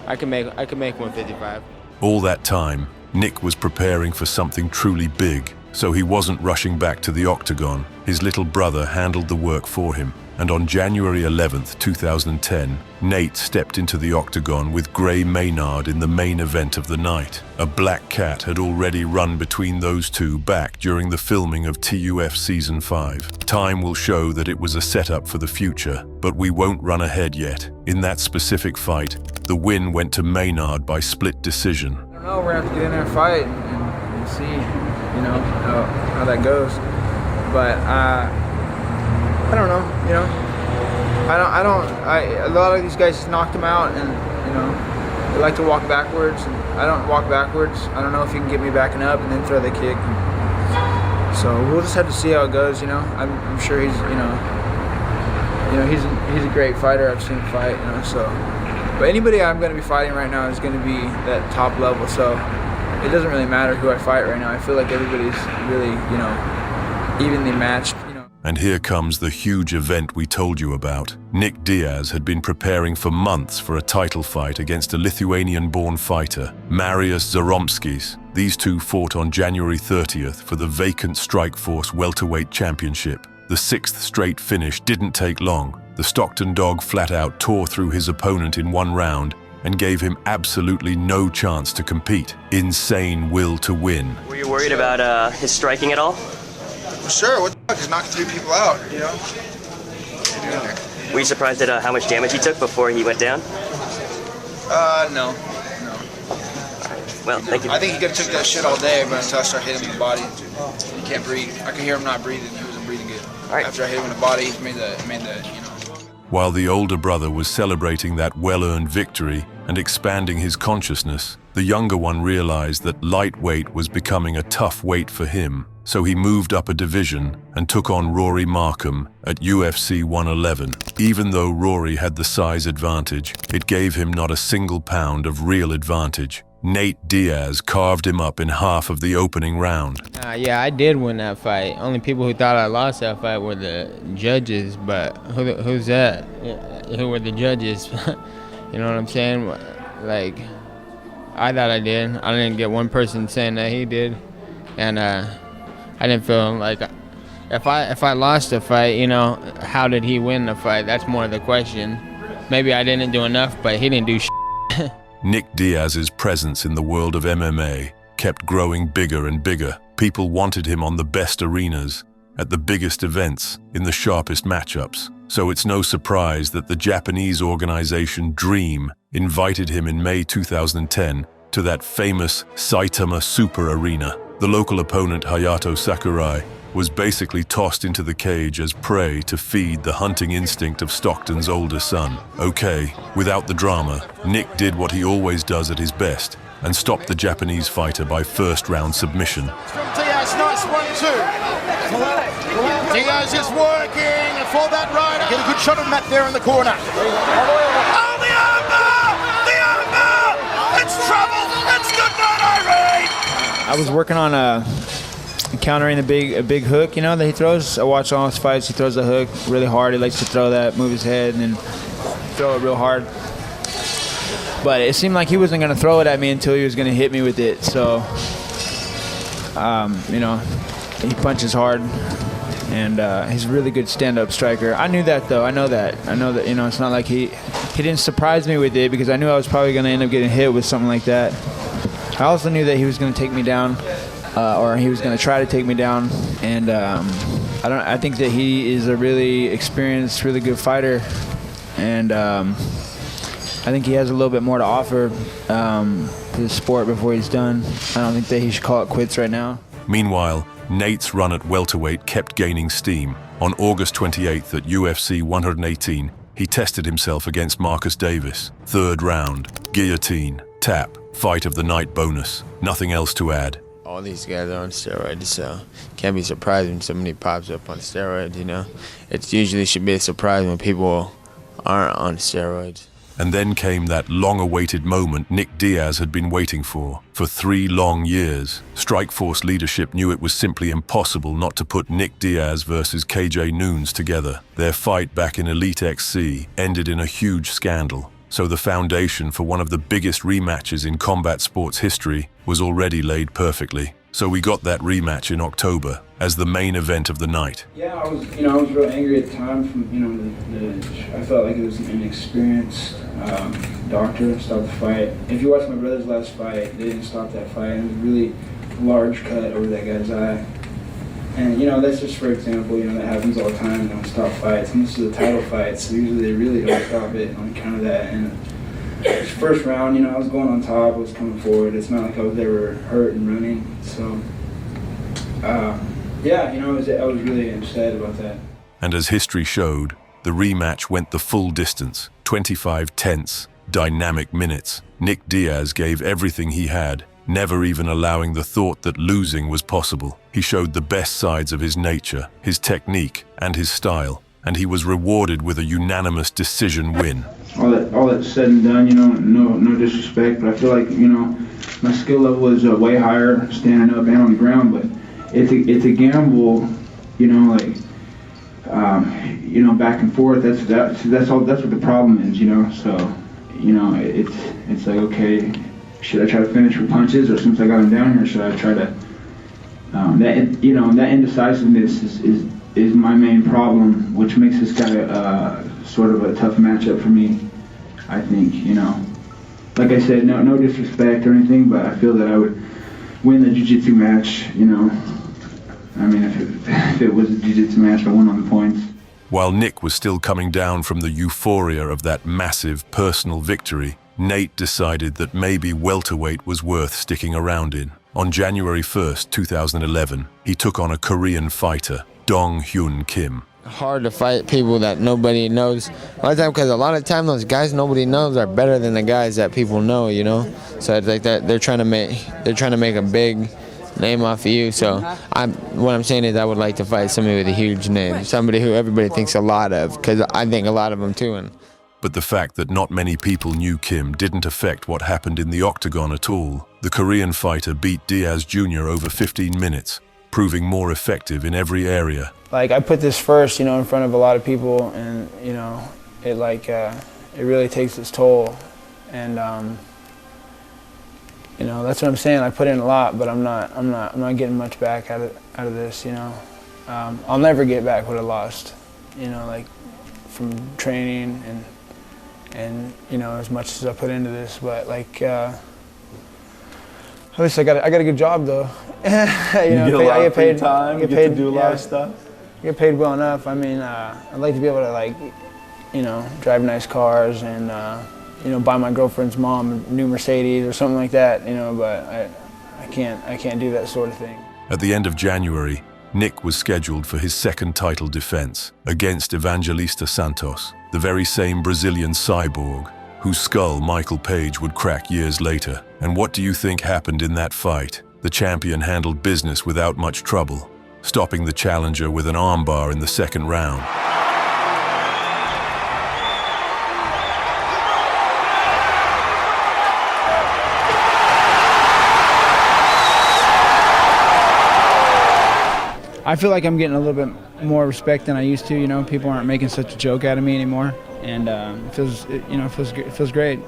I can make 155. All that time, Nick was preparing for something truly big, so he wasn't rushing back to the octagon. His little brother handled the work for him, and on January 11th, 2010, Nate stepped into the octagon with Gray Maynard in the main event of the night. A black cat had already run between those two back during the filming of TUF Season 5. Time will show that it was a setup for the future, but we won't run ahead yet. In that specific fight, the win went to Maynard by split decision. I don't know, we're gonna have to get in there and fight and see, you know, how that goes. But I don't know, you know. A lot of these guys just knocked him out, and you know, they like to walk backwards, and I don't walk backwards. I don't know if he can get me backing up and then throw the kick. So we'll just have to see how it goes, you know. I'm sure he's, you know, he's a great fighter. I've seen him fight, you know. So, but anybody I'm going to be fighting right now is going to be that top level. So it doesn't really matter who I fight right now. I feel like everybody's really, you know, evenly matched. And here comes the huge event we told you about. Nick Diaz had been preparing for months for a title fight against a Lithuanian-born fighter, Marius Zaromskis. These two fought on January 30th for the vacant Strikeforce welterweight championship. The sixth straight finish didn't take long. The Stockton dog flat out tore through his opponent in one round and gave him absolutely no chance to compete. Insane will to win. Were you worried about his striking at all? Sure, what the fuck, he's knocking 3 people out, you know? Were you surprised at how much damage he took before he went down? No. Well, thank you. I think he could have took that shit all day, but until I started hitting him in the body, he can't breathe. I could hear him not breathing. He wasn't breathing good. After I hit him in the body, he made the, While the older brother was celebrating that well-earned victory and expanding his consciousness, the younger one realized that lightweight was becoming a tough weight for him. So he moved up a division and took on Rory Markham at UFC 111. Even though Rory had the size advantage, it gave him not a single pound of real advantage. Nate Diaz carved him up in half of the opening round. Yeah, I did win that fight. Only people who thought I lost that fight were the judges, but who's that? Who were the judges? You know what I'm saying? Like, I thought I did. I didn't get one person saying that he did. And I didn't feel like if I lost a fight, you know, how did he win the fight? That's more the question. Maybe I didn't do enough, but he didn't do shit. Nick Diaz's presence in the world of MMA kept growing bigger and bigger. People wanted him on the best arenas, at the biggest events, in the sharpest matchups. So it's no surprise that the Japanese organization Dream invited him in May 2010 to that famous Saitama Super Arena. The local opponent Hayato Sakurai was basically tossed into the cage as prey to feed the hunting instinct of Stockton's older son. Okay, without the drama, Nick did what he always does at his best and stopped the Japanese fighter by first-round submission. From Diaz, nice 1-2. Diaz is working for that rider. Get a good shot of Matt there in the corner. Oh, the armbar! The armbar! It's trouble! It's good night, Irene! I was working on countering a big hook, you know, that he throws. I watch all his fights. He throws the hook really hard. He likes to throw that, move his head, and then throw it real hard. But it seemed like he wasn't going to throw it at me until he was going to hit me with it. So, you know, he punches hard, and he's a really good stand-up striker. I knew that, though. I know that, you know, it's not like he didn't surprise me with it because I knew I was probably going to end up getting hit with something like that. I also knew that he was going to take me down, or he was going to try to take me down, and I think that he is a really experienced, really good fighter, and I think he has a little bit more to offer to the sport before he's done. I don't think that he should call it quits right now. Meanwhile, Nate's run at welterweight kept gaining steam. On August 28th at UFC 118, he tested himself against Marcus Davis. Third round, guillotine, tap. Fight of the night bonus. Nothing else to add. All these guys are on steroids, so can't be surprised when somebody pops up on steroids, you know? It usually should be a surprise when people aren't on steroids. And then came that long-awaited moment Nick Diaz had been waiting for 3 long years. Strikeforce leadership knew it was simply impossible not to put Nick Diaz versus KJ Noons together. Their fight back in EliteXC ended in a huge scandal. So the foundation for one of the biggest rematches in combat sports history was already laid perfectly. So we got that rematch in October as the main event of the night. Yeah, I was real angry at the time. I felt like it was an inexperienced doctor to stop the fight. If you watch my brother's last fight, they didn't stop that fight. It was a really large cut over that guy's eye. And, that's just for example, that happens all the time. They don't stop fights. And this is a title fight, so usually they really don't stop it on account of that. And this first round, I was going on top, I was coming forward. It's not like I was ever hurt and running. So, I was really upset about that. And as history showed, the rematch went the full distance, 25 tense, dynamic minutes. Nick Diaz gave everything he had, never even allowing the thought that losing was possible. He showed the best sides of his nature, his technique, and his style, and he was rewarded with a unanimous decision win. All that's said and done, no disrespect, but I feel like, my skill level is way higher standing up and on the ground, but it's a gamble back and forth. That's what the problem is, So, it's like, okay, should I try to finish with punches, or since I got him down here, should I try to? That indecisiveness is my main problem, which makes this guy sort of a tough matchup for me. I think, like I said, no disrespect or anything, but I feel that I would win the jiu-jitsu match. I mean, if it was a jiu-jitsu match, I won on the points. While Nick was still coming down from the euphoria of that massive personal victory, Nate decided that maybe welterweight was worth sticking around in. On January 1st, 2011, he took on a Korean fighter, Dong Hyun Kim. Hard to fight people that nobody knows. A lot of time, because a lot of time those guys nobody knows are better than the guys that people know. So it's like that they're trying to make a big name off of you. So what I'm saying is I would like to fight somebody with a huge name, somebody who everybody thinks a lot of, because I think a lot of them too. But the fact that not many people knew Kim didn't affect what happened in the octagon at all. The Korean fighter beat Diaz Jr. over 15 minutes, proving more effective in every area. Like, I put this first, in front of a lot of people, and it really takes its toll, and that's what I'm saying. I put in a lot, but I'm not getting much back out of this. I'll never get back what I lost. Like from training and as much as I put into this, but like at least I got a good job though. You get a lot of free time. You get to do a lot of stuff. I get paid well enough. I mean, I'd like to be able to drive nice cars and buy my girlfriend's mom a new Mercedes or something like that. But I can't do that sort of thing. At the end of January, Nick was scheduled for his second title defense against Evangelista Santos, the very same Brazilian cyborg whose skull Michael Page would crack years later. And what do you think happened in that fight? The champion handled business without much trouble, stopping the challenger with an armbar in the second round. I feel like I'm getting a little bit more respect than I used to. People aren't making such a joke out of me anymore, and it feels great.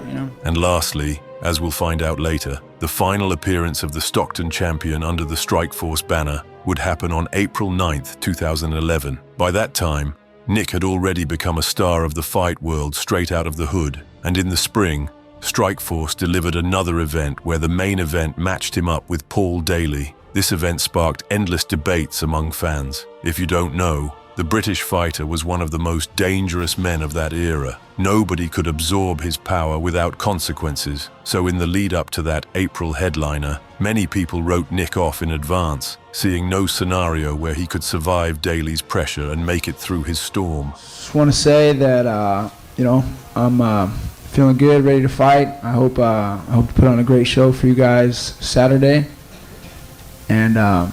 And lastly, as we'll find out later, the final appearance of the Stockton champion under the Strikeforce banner would happen on April 9th, 2011. By that time, Nick had already become a star of the fight world straight out of the hood, and in the spring, Strikeforce delivered another event where the main event matched him up with Paul Daly. This event sparked endless debates among fans. If you don't know, the British fighter was one of the most dangerous men of that era. Nobody could absorb his power without consequences. So in the lead up to that April headliner, many people wrote Nick off in advance, seeing no scenario where he could survive Daly's pressure and make it through his storm. Just want to say that, I'm feeling good, ready to fight. I hope to put on a great show for you guys Saturday. And, I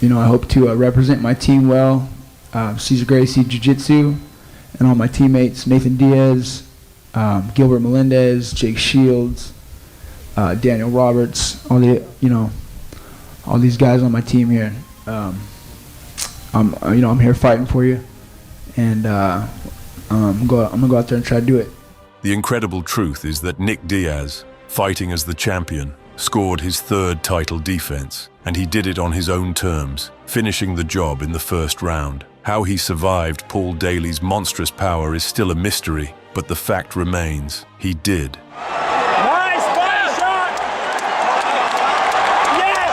hope to represent my team well. Cesar Gracie Jiu-Jitsu and all my teammates, Nathan Diaz, Gilbert Melendez, Jake Shields, Daniel Roberts, all these guys on my team here. I'm here fighting for you, and I'm gonna go out there and try to do it. The incredible truth is that Nick Diaz, fighting as the champion, scored his third title defense, and he did it on his own terms, finishing the job in the first round. How he survived Paul Daly's monstrous power is still a mystery, but the fact remains, he did. Nice body shot! Yes!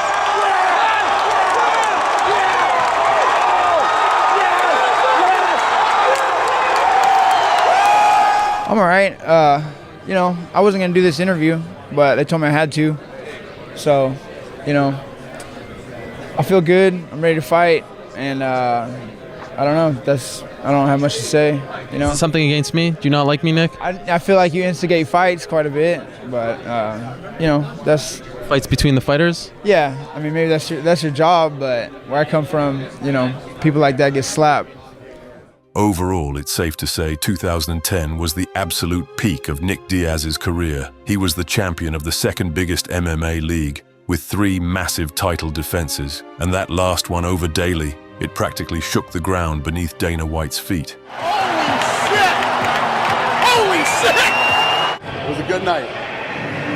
I'm all right. I wasn't gonna do this interview, but they told me I had to. So, I feel good. I'm ready to fight, and I don't know. I don't have much to say. Something against me? Do you not like me, Nick? I feel like you instigate fights quite a bit, but that's fights between the fighters. Yeah, I mean maybe that's your job, but where I come from, people like that get slapped. Overall, it's safe to say 2010 was the absolute peak of Nick Diaz's career. He was the champion of the second biggest MMA league, with 3 massive title defenses, and that last one over Daly It practically shook the ground beneath Dana White's feet. Holy shit! Holy shit! It was a good night.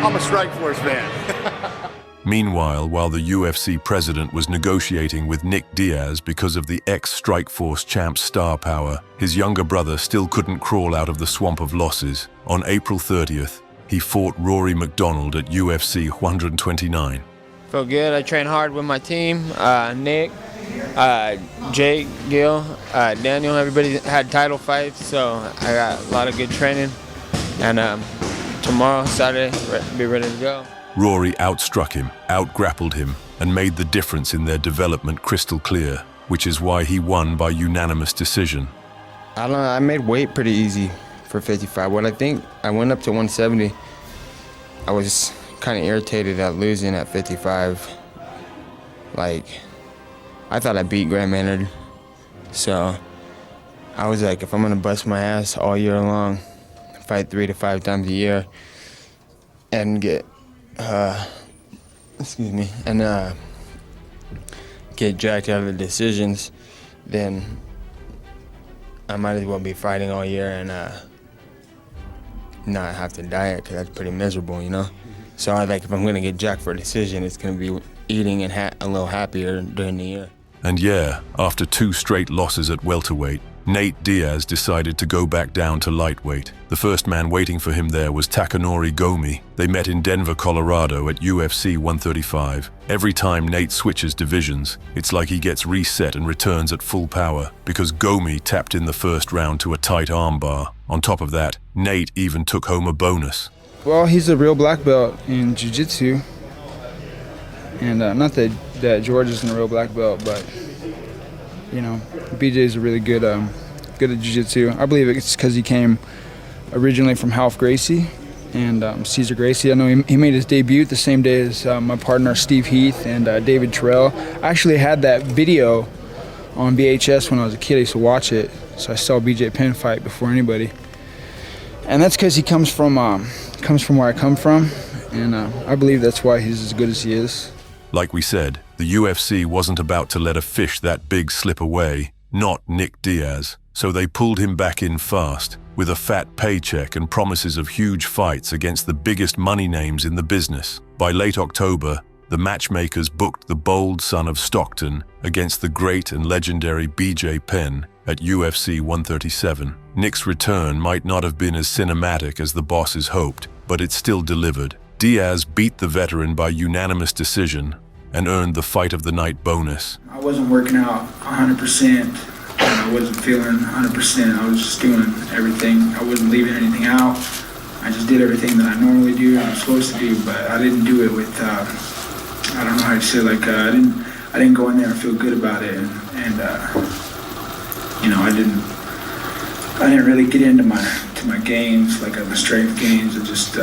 I'm a Strikeforce fan. Meanwhile, while the UFC president was negotiating with Nick Diaz because of the ex-Strikeforce champ's star power, his younger brother still couldn't crawl out of the swamp of losses. On April 30th, he fought Rory McDonald at UFC 129. Felt good. I trained hard with my team. Nick, Jake, Gil, Daniel, everybody had title fights, so I got a lot of good training. And tomorrow, Saturday, be ready to go. Rory outstruck him, outgrappled him, and made the difference in their development crystal clear, which is why he won by unanimous decision. I don't know, I made weight pretty easy for 55. What I think, I went up to 170. I was kind of irritated at losing at 55. Like, I thought I beat Graham Maynard. So I was like, if I'm gonna bust my ass all year long, fight 3 to 5 times a year, and get get jacked out of the decisions, then I might as well be fighting all year and not have to diet, because that's pretty miserable, you know? So I like, if I'm gonna get jacked for a decision, it's gonna be eating and a little happier during the year. And yeah, after 2 straight losses at welterweight, Nate Diaz decided to go back down to lightweight. The first man waiting for him there was Takanori Gomi. They met in Denver, Colorado at UFC 135. Every time Nate switches divisions, it's like he gets reset and returns at full power, because Gomi tapped in the first round to a tight armbar. On top of that, Nate even took home a bonus. Well, he's a real black belt in jiu-jitsu. And not that George isn't a real black belt, but you know, BJ's a really good at jiu-jitsu. I believe it's because he came originally from Ralph Gracie and Cesar Gracie. I know he made his debut the same day as my partner Steve Heath and David Terrell. I actually had that video on VHS when I was a kid. I used to watch it, so I saw BJ Penn fight before anybody. And that's because he comes from where I come from, and I believe that's why he's as good as he is. Like we said, the UFC wasn't about to let a fish that big slip away, not Nick Diaz, so they pulled him back in fast, with a fat paycheck and promises of huge fights against the biggest money names in the business. By late October, the matchmakers booked the bold son of Stockton against the great and legendary BJ Penn at UFC 137. Nick's return might not have been as cinematic as the bosses hoped, but it still delivered. Diaz beat the veteran by unanimous decision and earned the Fight of the Night bonus. I wasn't working out 100%, and I wasn't feeling 100%. I was just doing everything. I wasn't leaving anything out. I just did everything that I normally do and I'm supposed to do, but I didn't do it with, I don't know how to say, like, I didn't go in there and feel good about it, and you know, I didn't really get into my gains, like my strength gains, and just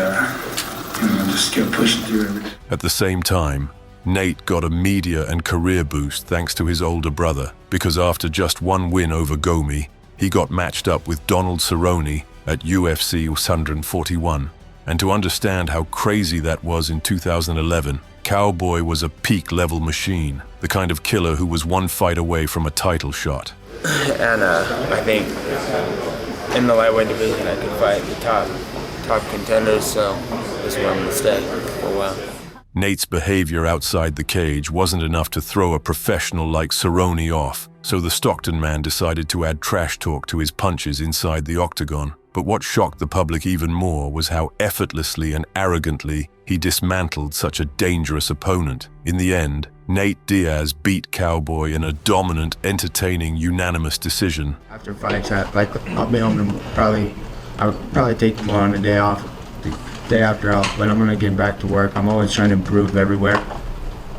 kept pushing through everything. At the same time, Nate got a media and career boost thanks to his older brother, because after just 1 win over Gomi, he got matched up with Donald Cerrone at UFC 141. And to understand how crazy that was in 2011, Cowboy was a peak-level machine, the kind of killer who was 1 fight away from a title shot. And I think in the lightweight division I could fight the top contenders, so this is where I'm going to stay for a while. Nate's behavior outside the cage wasn't enough to throw a professional like Cerrone off, so the Stockton man decided to add trash talk to his punches inside the octagon. But what shocked the public even more was how effortlessly and arrogantly he dismantled such a dangerous opponent. In the end, Nate Diaz beat Cowboy in a dominant, entertaining, unanimous decision. After fights, I'll be home and I'll probably take tomorrow on the day off, the day after off, but I'm gonna get back to work. I'm always trying to improve everywhere.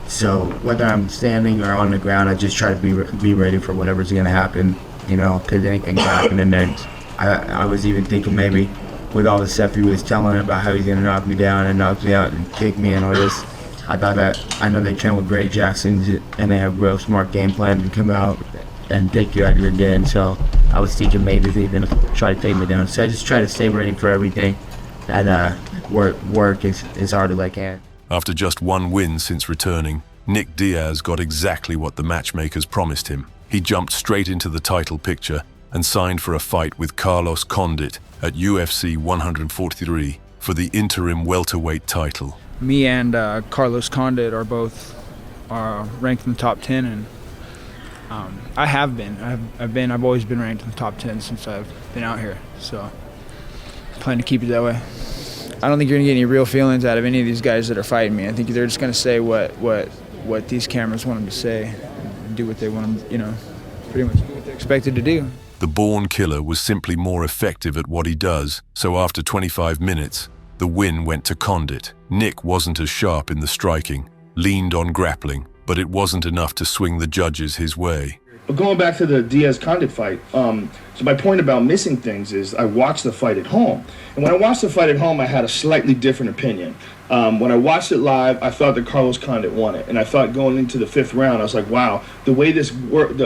So whether I'm standing or on the ground, I just try to be ready for whatever's gonna happen, you know, because anything can happen. And then I was even thinking maybe with all the stuff he was telling about how he's gonna knock me down and knock me out and kick me and all this, I thought that, I know they train with Greg Jackson and they have a real smart game plan to come out and take you out of your den. So I was thinking maybe they're gonna try to take me down. So I just try to stay ready for everything and work as hard as I can. After just 1 win since returning, Nick Diaz got exactly what the matchmakers promised him. he jumped straight into the title picture and signed for a fight with Carlos Condit at UFC 143 for the interim welterweight title. Me and Carlos Condit are both ranked in the top 10, and I have been. I've always been ranked in the top 10 since I've been out here. So I plan to keep it that way. I don't think you're gonna get any real feelings out of any of these guys that are fighting me. I think they're just gonna say what these cameras want them to say, and do what they want them, pretty much do what they're expected to do. The born killer was simply more effective at what he does, so after 25 minutes, the win went to Condit. Nick wasn't as sharp in the striking, leaned on grappling, but it wasn't enough to swing the judges his way. Going back to the Diaz-Condit fight, so my point about missing things is I watched the fight at home. And when I watched the fight at home, I had a slightly different opinion. When I watched it live, I thought that Carlos Condit won it. And I thought going into the 5th round, I was like, wow, the way this worked.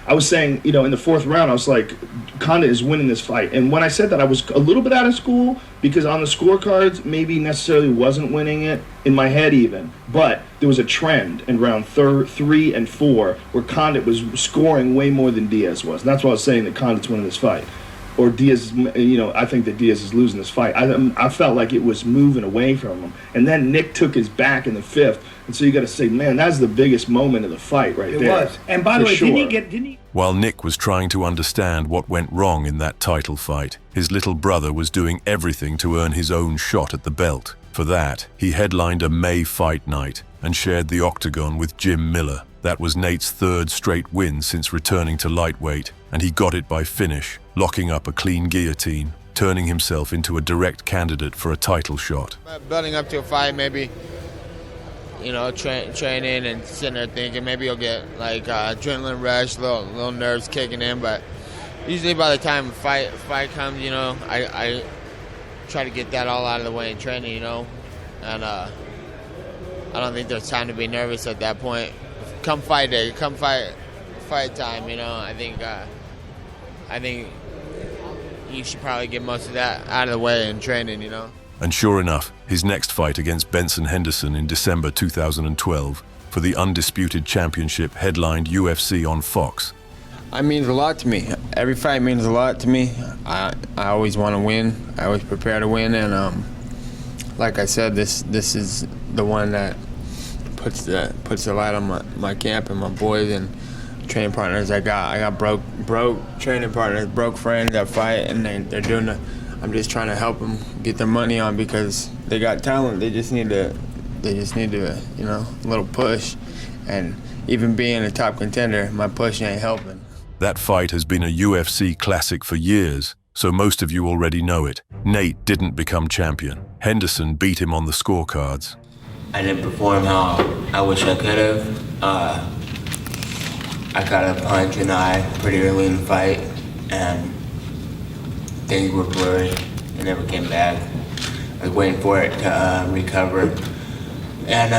I was saying, in the 4th round, I was like, Condit is winning this fight. And when I said that, I was a little bit out of school because on the scorecards, maybe necessarily wasn't winning it in my head even. But there was a trend in round 3 and 4 where Condit was scoring way more than Diaz was. And that's why I was saying that Condit's winning this fight. Or Diaz, I think that Diaz is losing this fight. I felt like it was moving away from him. And then Nick took his back in the 5th. And so you got to say, man, that's the biggest moment of the fight right there. It was. And by the way, didn't he? While Nick was trying to understand what went wrong in that title fight, his little brother was doing everything to earn his own shot at the belt. For that, he headlined a May fight night and shared the octagon with Jim Miller. That was Nate's 3rd straight win since returning to lightweight, and he got it by finish, locking up a clean guillotine, turning himself into a direct candidate for a title shot. Building up to a fight, maybe, training and sitting there thinking maybe you'll get like adrenaline rush, little nerves kicking in, but usually by the time fight comes, I try to get that all out of the way in training, and I don't think there's time to be nervous at that point. Come fight day, come fight time, I think you should probably get most of that out of the way in training, And sure enough, his next fight against Benson Henderson in December 2012 for the undisputed championship headlined UFC on Fox. It means a lot to me. Every fight means a lot to me. I always want to win. I always prepare to win, and like I said, this is the one that puts the light on my camp and my boys and training partners. I got broke training partners, broke friends that fight, and they're doing the. I'm just trying to help them get their money on because they got talent. They just need to, a little push. And even being a top contender, my push ain't helping. That fight has been a UFC classic for years, so most of you already know it. Nate didn't become champion. Henderson beat him on the scorecards. I didn't perform how I wish I could have. I got a punch in the eye pretty early in the fight, and things were blurry. It never came back. I was waiting for it to recover, and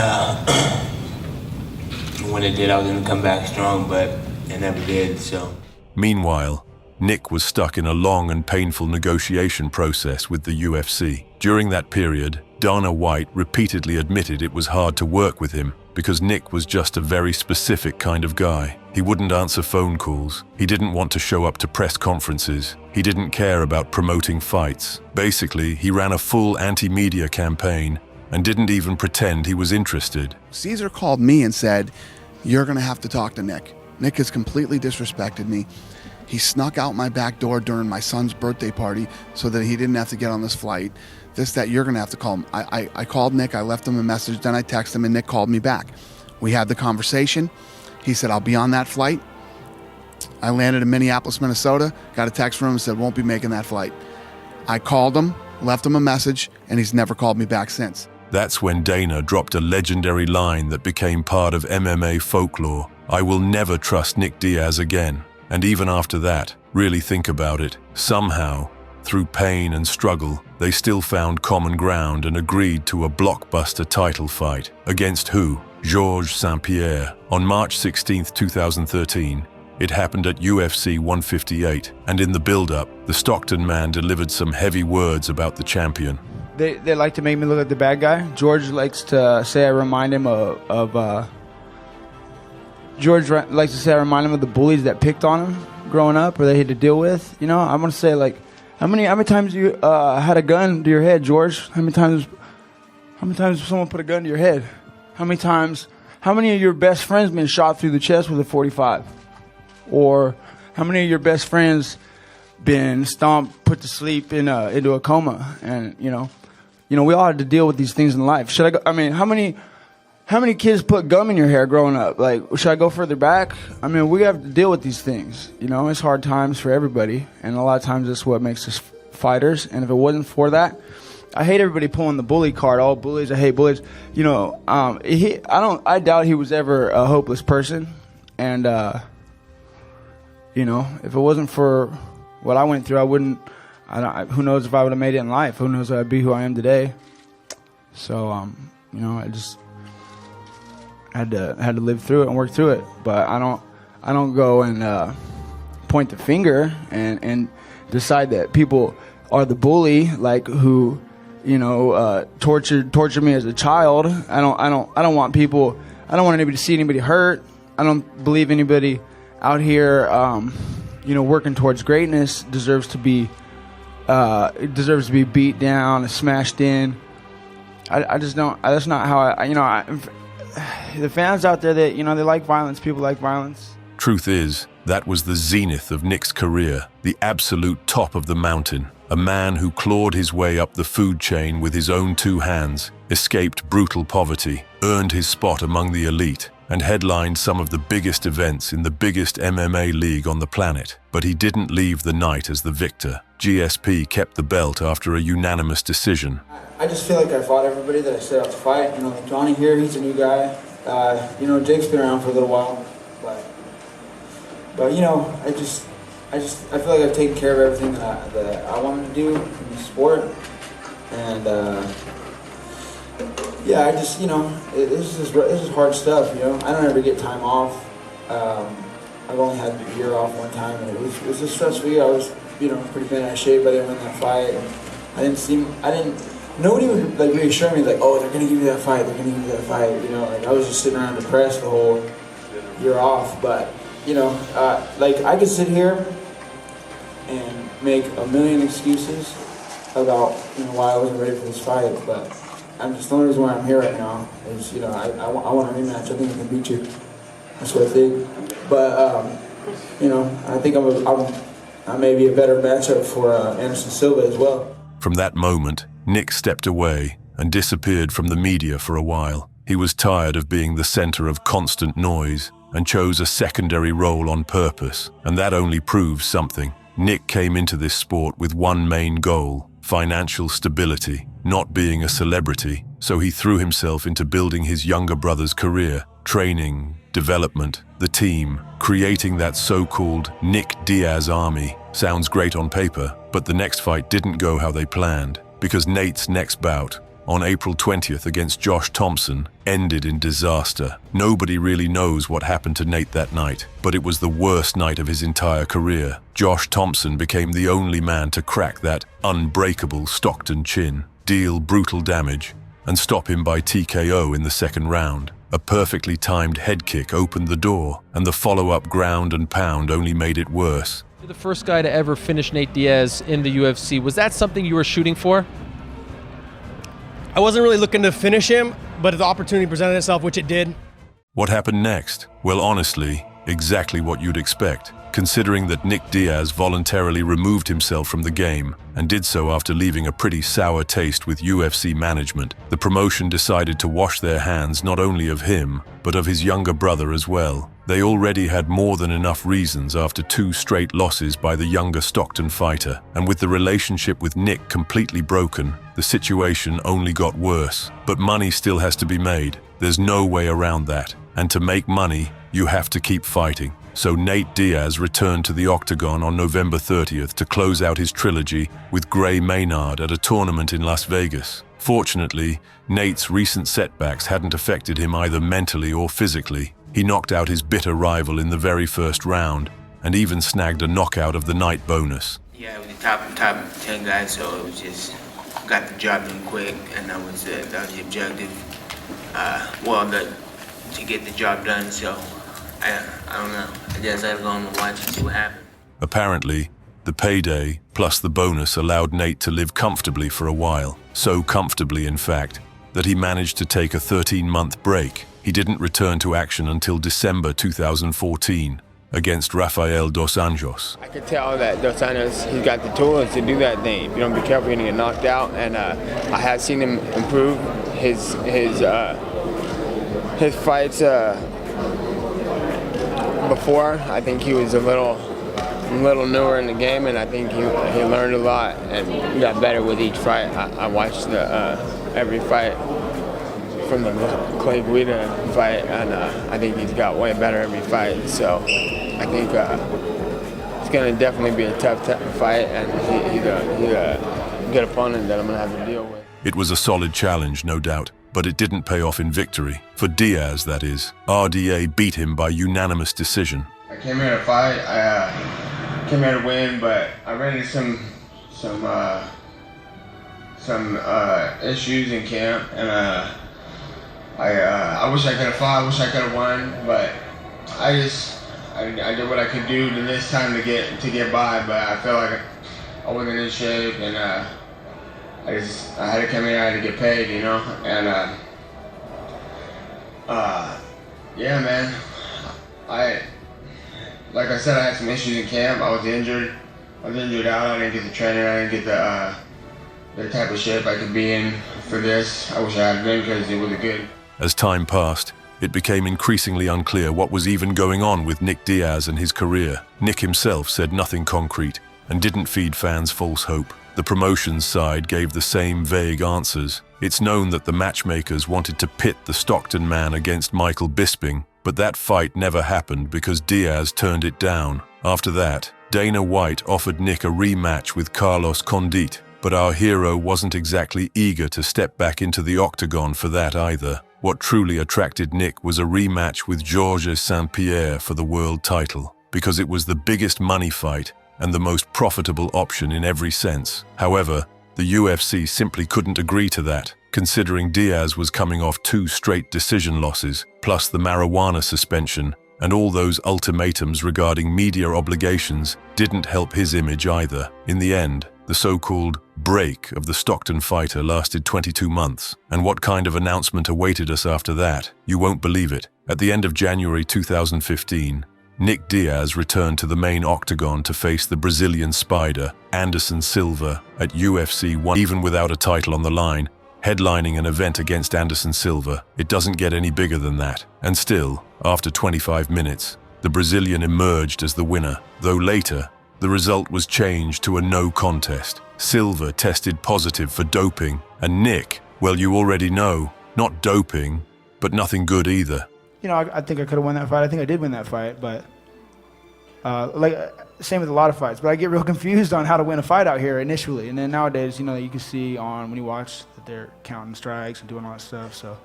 when it did, I was gonna come back strong, but it never did, so. Meanwhile, Nick was stuck in a long and painful negotiation process with the UFC. During that period, Dana White repeatedly admitted it was hard to work with him because Nick was just a very specific kind of guy. He wouldn't answer phone calls. He didn't want to show up to press conferences. He didn't care about promoting fights. Basically, he ran a full anti-media campaign and didn't even pretend he was interested. Caesar called me and said, "You're gonna have to talk to Nick. Nick has completely disrespected me. He snuck out my back door during my son's birthday party so that he didn't have to get on this flight. You're gonna have to call him." I called Nick, I left him a message, then I texted him and Nick called me back. We had the conversation. He said, "I'll be on that flight." I landed in Minneapolis, Minnesota, got a text from him and said, "Won't be making that flight." I called him, left him a message, and he's never called me back since. That's when Dana dropped a legendary line that became part of MMA folklore. "I will never trust Nick Diaz again." And even after that, really think about it, somehow, through pain and struggle, they still found common ground and agreed to a blockbuster title fight. Against who? Georges St-Pierre. On March 16, 2013, it happened at UFC 158, and in the build-up, the Stockton man delivered some heavy words about the champion. They like to make me look like the bad guy. George likes to say I remind him of George likes to say, I remind him of the bullies that picked on him growing up, or they had to deal with. You know, I'm gonna say like, how many times you had a gun to your head, George? How many times someone put a gun to your head? How many of your best friends been shot through the chest with a .45? Or how many of your best friends been stomped, put to sleep into a coma? And you know, we all had to deal with these things in life. Should I go? I mean, how many kids put gum in your hair growing up? Like, should I go further back? I mean, we have to deal with these things. You know, it's hard times for everybody, and a lot of times that's what makes us fighters. And if it wasn't for that, I hate everybody pulling the bully card. All bullies, I hate bullies. You know, I doubt he was ever a hopeless person. And you know, if it wasn't for what I went through, who knows if I would have made it in life? Who knows if I'd be who I am today? So, you know, I just had to live through it and work through it. But I don't go and point the finger and decide that people are the bully, like who, you know, tortured me as a child. I don't want anybody to see anybody hurt. I don't believe anybody out here, you know, working towards greatness deserves to be beat down, smashed in. I just don't. That's not how you know. The fans out there that, you know, they like violence. People like violence. Truth is, that was the zenith of Nick's career, the absolute top of the mountain. A man who clawed his way up the food chain with his own 2 hands, escaped brutal poverty, earned his spot among the elite, and headlined some of the biggest events in the biggest MMA league on the planet. But he didn't leave the night as the victor. GSP kept the belt after a unanimous decision. I just feel like I fought everybody that I set out to fight. You know, like Johnny here, he's a new guy. You know, Jake's been around for a little while, but you know, I feel like I've taken care of everything that I wanted to do in the sport, and yeah, I just, you know, this is hard stuff. You know, I don't ever get time off. I've only had a year off one time, and it was a stressful year. I was, you know, pretty bent out of shape. I didn't win that fight. And nobody would like reassure me like, oh, they're gonna give you that fight. They're gonna give you that fight. You know, like I was just sitting around depressed the whole year off. But you know, like I could sit here and make a million excuses about, you know, why I wasn't ready for this fight, but I'm just, the only reason why I'm here right now is, you know, I want a rematch. I think I can beat you. That's what I think. But you know, I think I may be a better matchup for Anderson Silva as well. From that moment, Nick stepped away and disappeared from the media for a while. He was tired of being the center of constant noise and chose a secondary role on purpose, and that only proves something. Nick came into this sport with one main goal: financial stability, not being a celebrity. So he threw himself into building his younger brother's career, training, development, the team, creating that so-called Nick Diaz army. Sounds great on paper, but the next fight didn't go how they planned, because Nate's next bout, on April 20th against Josh Thompson, ended in disaster. Nobody really knows what happened to Nate that night, but it was the worst night of his entire career. Josh Thompson became the only man to crack that unbreakable Stockton chin, deal brutal damage, and stop him by TKO in the second round. A perfectly timed head kick opened the door, and the follow-up ground and pound only made it worse. You're the first guy to ever finish Nate Diaz in the UFC. Was that something you were shooting for? I wasn't really looking to finish him, but the opportunity presented itself, which it did. What happened next? Well, honestly, exactly what you'd expect, considering that Nick Diaz voluntarily removed himself from the game and did so after leaving a pretty sour taste with UFC management. The promotion decided to wash their hands not only of him, but of his younger brother as well. They already had more than enough reasons after 2 straight losses by the younger Stockton fighter, and with the relationship with Nick completely broken, the situation only got worse. But money still has to be made. There's no way around that. And to make money, you have to keep fighting. So Nate Diaz returned to the octagon on November 30th to close out his trilogy with Gray Maynard at a tournament in Las Vegas. Fortunately, Nate's recent setbacks hadn't affected him either mentally or physically. He knocked out his bitter rival in the very first round and even snagged a knockout of the night bonus. Yeah, with the top 10 guys, so it was just got the job done quick, and that was the objective. To get the job done, so I don't know. I guess I have gone to watch and see what happened. Apparently, the payday plus the bonus allowed Nate to live comfortably for a while. So comfortably, in fact, that he managed to take a 13-month break. He didn't return to action until December 2014 against Rafael Dos Anjos. I could tell that Dos Anjos, he's got the tools to do that thing. If you don't be careful, you're gonna get knocked out. And I have seen him improve his fights before. I think he was a little newer in the game, and I think he learned a lot and got better with each fight. I watched every fight from the Clay Guida fight, and I think he's got way better every fight. So I think it's going to definitely be a tough fight, and he's a good opponent that I'm going to have to deal with. It was a solid challenge, no doubt, but it didn't pay off in victory. For Diaz, that is. RDA beat him by unanimous decision. I came here to fight. I came here to win, but I ran into some issues in camp, and I wish I could have fought. I wish I could have won, but I did what I could do to this time to get by. But I felt like I wasn't in shape, and I had to come here. I had to get paid, you know, and yeah, man. Like I said, I had some issues in camp. I was injured. I was injured out. I didn't get the training. I didn't get the type of shape I could be in for this. I wish I had been, because it was good. As time passed, it became increasingly unclear what was even going on with Nick Diaz and his career. Nick himself said nothing concrete and didn't feed fans false hope. The promotions side gave the same vague answers. It's known that the matchmakers wanted to pit the Stockton man against Michael Bisping, but that fight never happened because Diaz turned it down. After that, Dana White offered Nick a rematch with Carlos Condit, but our hero wasn't exactly eager to step back into the octagon for that either. What truly attracted Nick was a rematch with Georges St-Pierre for the world title, because it was the biggest money fight and the most profitable option in every sense. However, the UFC simply couldn't agree to that, considering Diaz was coming off 2 straight decision losses, plus the marijuana suspension, and all those ultimatums regarding media obligations didn't help his image either. In the end, the so-called break of the Stockton fighter lasted 22 months. And what kind of announcement awaited us after that? You won't believe it. At the end of January 2015, Nick Diaz returned to the main octagon to face the Brazilian Spider, Anderson Silva, at UFC 1. Even without a title on the line, headlining an event against Anderson Silva, it doesn't get any bigger than that. And still, after 25 minutes, the Brazilian emerged as the winner, though later, the result was changed to a no contest. Silva tested positive for doping, and Nick, well, you already know, not doping, but nothing good either. You know, I think I could have won that fight. I think I did win that fight, but same with a lot of fights. But I get real confused on how to win a fight out here initially, and then nowadays, you know, you can see on when you watch that they're counting strikes and doing all that stuff. So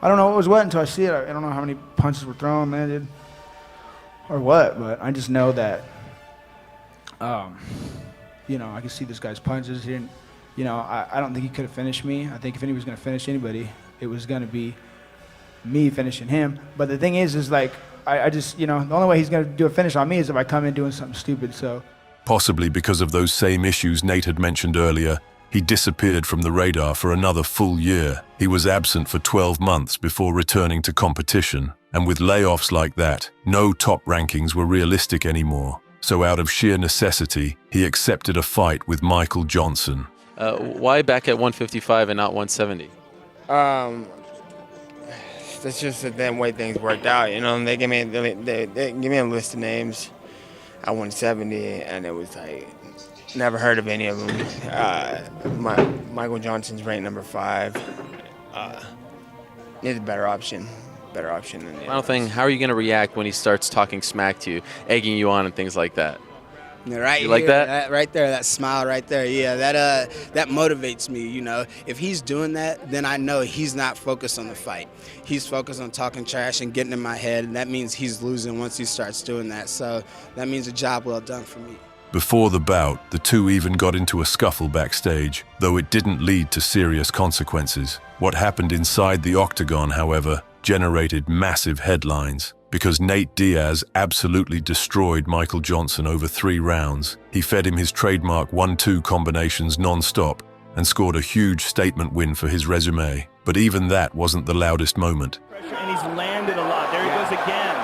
I don't know what was what until I see it. I don't know how many punches were thrown, landed, or what. But I just know that. You know, I can see this guy's punches. He didn't, you know, I don't think he could have finished me. I think if anybody was going to finish anybody, it was going to be me finishing him. But the thing is like, I just, you know, the only way he's going to do a finish on me is if I come in doing something stupid, so. Possibly because of those same issues Nate had mentioned earlier, he disappeared from the radar for another full year. He was absent for 12 months before returning to competition. And with layoffs like that, no top rankings were realistic anymore. So out of sheer necessity, he accepted a fight with Michael Johnson. Why back at 155 and not 170? That's just the way things worked out. You know, they gave me a list of names at 170, and it was like, never heard of any of them. Michael Johnson's ranked number 5. He's a better option than the Final thing, how are you going to react when he starts talking smack to you, egging you on and things like that? Right you like here, that? Right there, that smile right there. Yeah, that motivates me, you know. If he's doing that, then I know he's not focused on the fight. He's focused on talking trash and getting in my head, and that means he's losing once he starts doing that. So that means a job well done for me. Before the bout, the two even got into a scuffle backstage, though it didn't lead to serious consequences. What happened inside the octagon, however, generated massive headlines. Because Nate Diaz absolutely destroyed Michael Johnson over 3 rounds. He fed him his trademark 1-2 combinations non-stop and scored a huge statement win for his resume. But even that wasn't the loudest moment. And he's landed a lot. There he goes again.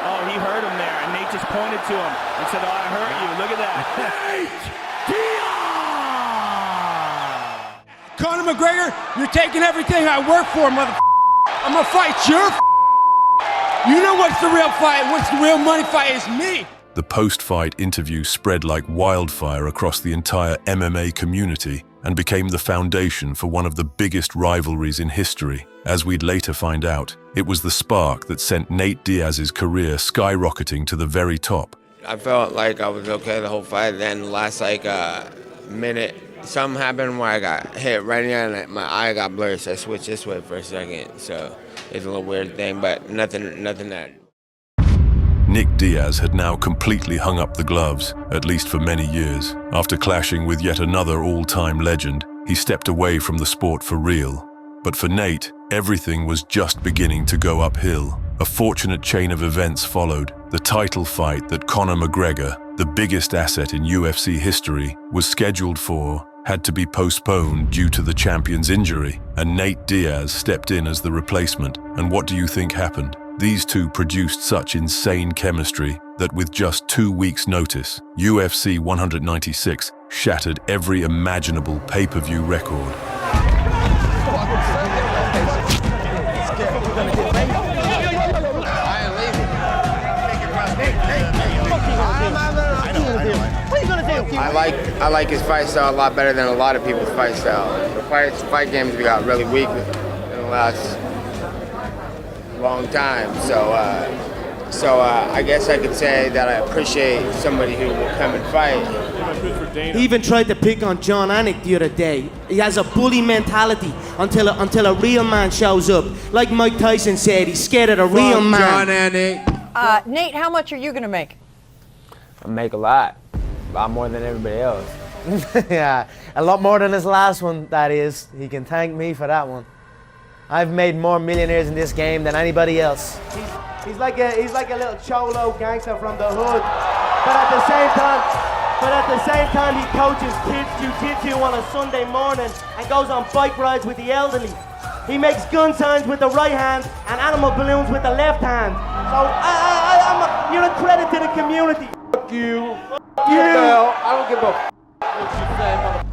Oh, he hurt him there, and Nate just pointed to him and said, "Oh, I hurt you. Look at that." Conor McGregor, you're taking everything I work for, mother. I'm gonna fight your. You know what's the real fight? What's the real money fight? Is me. The post-fight interview spread like wildfire across the entire MMA community and became the foundation for one of the biggest rivalries in history. As we'd later find out, it was the spark that sent Nate Diaz's career skyrocketing to the very top. I felt like I was okay the whole fight. Then the last minute, something happened where I got hit right here and my eye got blurred, so I switched this way for a second. So it's a little weird thing, but nothing that. Nick Diaz had now completely hung up the gloves, at least for many years. After clashing with yet another all-time legend, he stepped away from the sport for real. But for Nate, everything was just beginning to go uphill. A fortunate chain of events followed. The title fight that Conor McGregor, the biggest asset in UFC history, was scheduled for, had to be postponed due to the champion's injury, and Nate Diaz stepped in as the replacement. And what do you think happened? These two produced such insane chemistry that with just 2 weeks' notice, UFC 196 shattered every imaginable pay-per-view record. I like his fight style a lot better than a lot of people's fight style. The fight games got really weak in the last long time, so I guess I could say that I appreciate somebody who will come and fight. He even tried to pick on John Anik the other day. He has a bully mentality until a real man shows up. Like Mike Tyson said, he's scared of a real man. John Anik. Nate, how much are you gonna make? I make a lot more than everybody else. Yeah, a lot more than his last one. That is, he can thank me for that one. I've made more millionaires in this game than anybody else. He's like a little cholo gangster from the hood, but at the same time he coaches kids jiu-jitsu on a Sunday morning and goes on bike rides with the elderly. He makes gun signs with the right hand and animal balloons with the left hand. So you're a credit to the community. Fuck you. Fuck you. I don't give a what you say, motherfucker.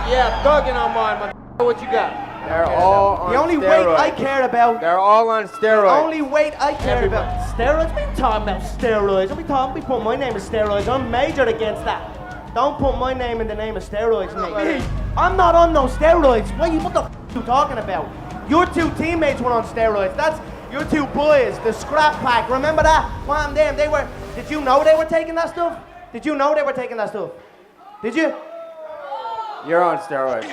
Yeah, thugging on mine, motherfucker. What you got? They're all on The only steroids. weight I care about. They're all on steroids. The only weight I care about. Steroids? What are you talking about? Steroids? Don't be putting my name as steroids. I'm majored against that. Don't put my name in the name of steroids, Nate. I'm not on no steroids. What the f are you talking about? Your two teammates were on steroids. That's your two boys, the scrap pack. Remember that? Damn, they were. Did you know they were taking that stuff? Did you know they were taking that stuff? Did you? You're on steroids.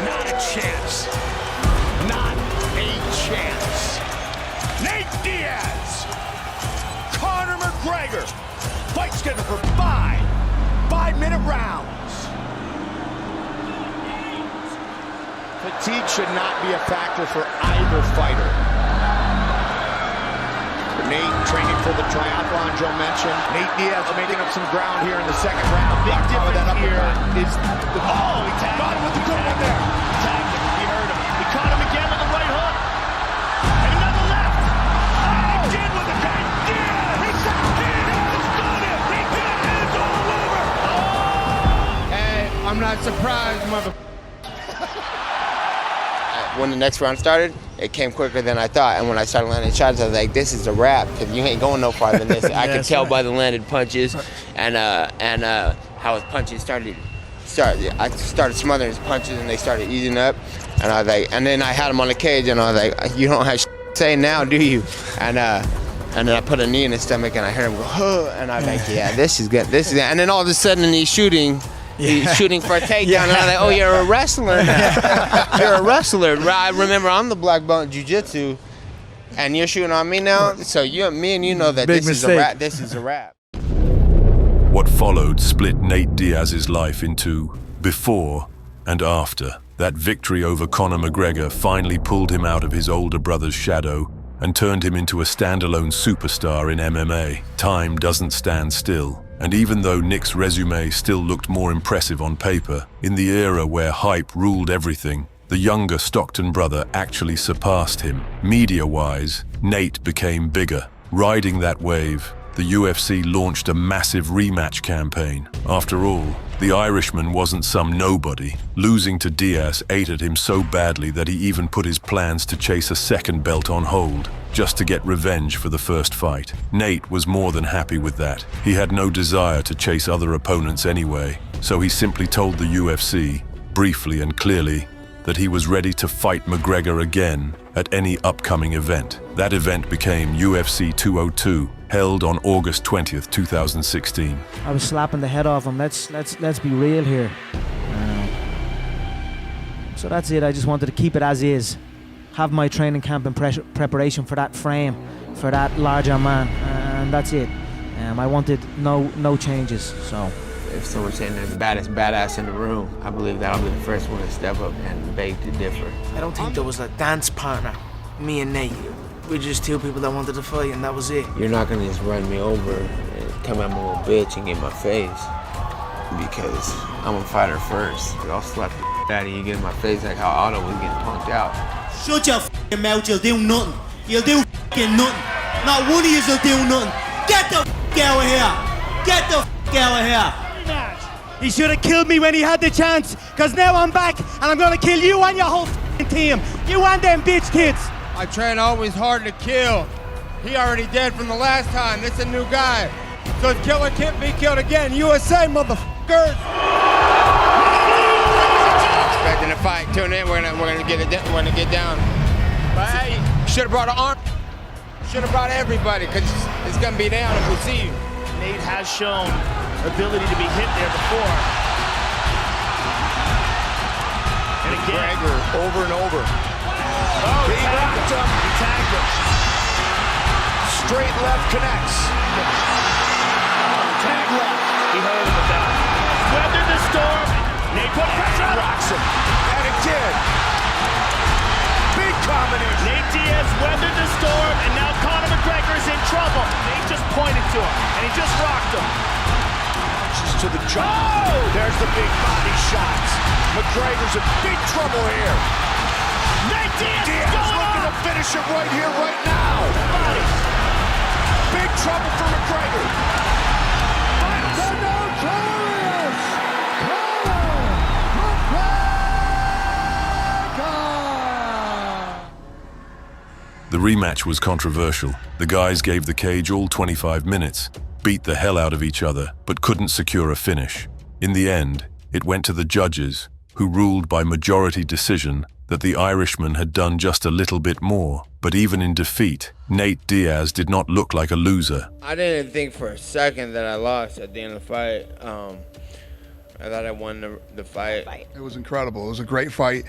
Not a chance. Not a chance. Nate Diaz. Conor McGregor. Fight scheduled for 5-minute rounds. Fatigue should not be a factor for either fighter. Nate training for the triathlon Joe mentioned. Nate Diaz making up some ground here in the second round. Big difference here is the ball. He got him with the good one there. He tagged him. He hurt him. He caught him again with the right hook. And another left. Oh, again with the right. Diaz. He got it. He got it. It's all over. Oh. Hey, I'm not surprised, motherfucker. When the next round started, it came quicker than I thought. And when I started landing shots, I was like, this is a wrap, because you ain't going no farther than this. I could tell by the landed punches and how his punches started. I started smothering his punches, and they started easing up. And I was like, and then I had him on the cage, and I was like, you don't have to say now, do you? And then I put a knee in his stomach, and I heard him go, huh, and I was like, yeah, this is good. This is good. And then all of a sudden, he's shooting. He's shooting for a takedown, and I'm like, oh, you're a wrestler now. You're a wrestler. I remember I'm the black belt in jiu-jitsu, and you're shooting on me now, so me and you know that this is a wrap. This is a wrap. What followed split Nate Diaz's life into before and after. That victory over Conor McGregor finally pulled him out of his older brother's shadow and turned him into a standalone superstar in MMA. Time doesn't stand still. And even though Nick's resume still looked more impressive on paper, in the era where hype ruled everything, the younger Stockton brother actually surpassed him. Media-wise, Nate became bigger. Riding that wave, the UFC launched a massive rematch campaign. After all, the Irishman wasn't some nobody. Losing to Diaz ate at him so badly that he even put his plans to chase a second belt on hold, just to get revenge for the first fight. Nate was more than happy with that. He had no desire to chase other opponents anyway, so he simply told the UFC, briefly and clearly, that he was ready to fight McGregor again at any upcoming event. That event became UFC 202, held on August 20th, 2016. I was slapping the head off him. Let's be real here. So that's it. I just wanted to keep it as is. Have my training camp in preparation for that frame, for that larger man, and that's it. I wanted no changes. So if someone's saying they're the baddest badass in the room, I believe that I'll be the first one to step up and beg to differ. I don't think there was a dance partner. Me and Nate, we're just two people that wanted to fight, and that was it. You're not gonna just run me over and come at my little bitch and get in my face, because I'm a fighter first. I'll slap the out of you, get in my face like how Otto was getting punked out. Shut your f***ing mouth, you'll do nothing. You'll do f***ing nothing. Not one of yous will do nothing. Get the f*** out of here. Get the f*** out of here. He should have killed me when he had the chance, because now I'm back and I'm going to kill you and your whole f***ing team. You and them bitch kids. I train always hard to kill. He already dead from the last time. This is a new guy. So the killer can't be killed again. USA, motherfuckers. Expecting a fight. Tune in. We're gonna get it. We're gonna get down. But hey, should have brought an arm. Should have brought everybody, because it's gonna be down if we see you. Nate has shown ability to be hit there before. And again, McGregor over and over. Oh, he rocked him. He tagged him. Straight left connects. Tag left. He hurt him with that. Weathered the storm. Nate put pressure on him. Rocks him. And it did. Big combination. Nate Diaz weathered the storm, and now Conor McGregor is in trouble. Nate just pointed to him, and he just rocked him. To the jaw. Oh! There's the big body shots. McGregor's in big trouble here. Nate Diaz looking to finish it right here, right now. Big trouble for McGregor. The notorious The rematch was controversial. The guys gave the cage all 25 minutes, beat the hell out of each other, but couldn't secure a finish. In the end, it went to the judges, who ruled by majority decision that the Irishman had done just a little bit more. But even in defeat, Nate Diaz did not look like a loser. I didn't think for a second that I lost at the end of the fight. I thought I won the fight. It was incredible. It was a great fight.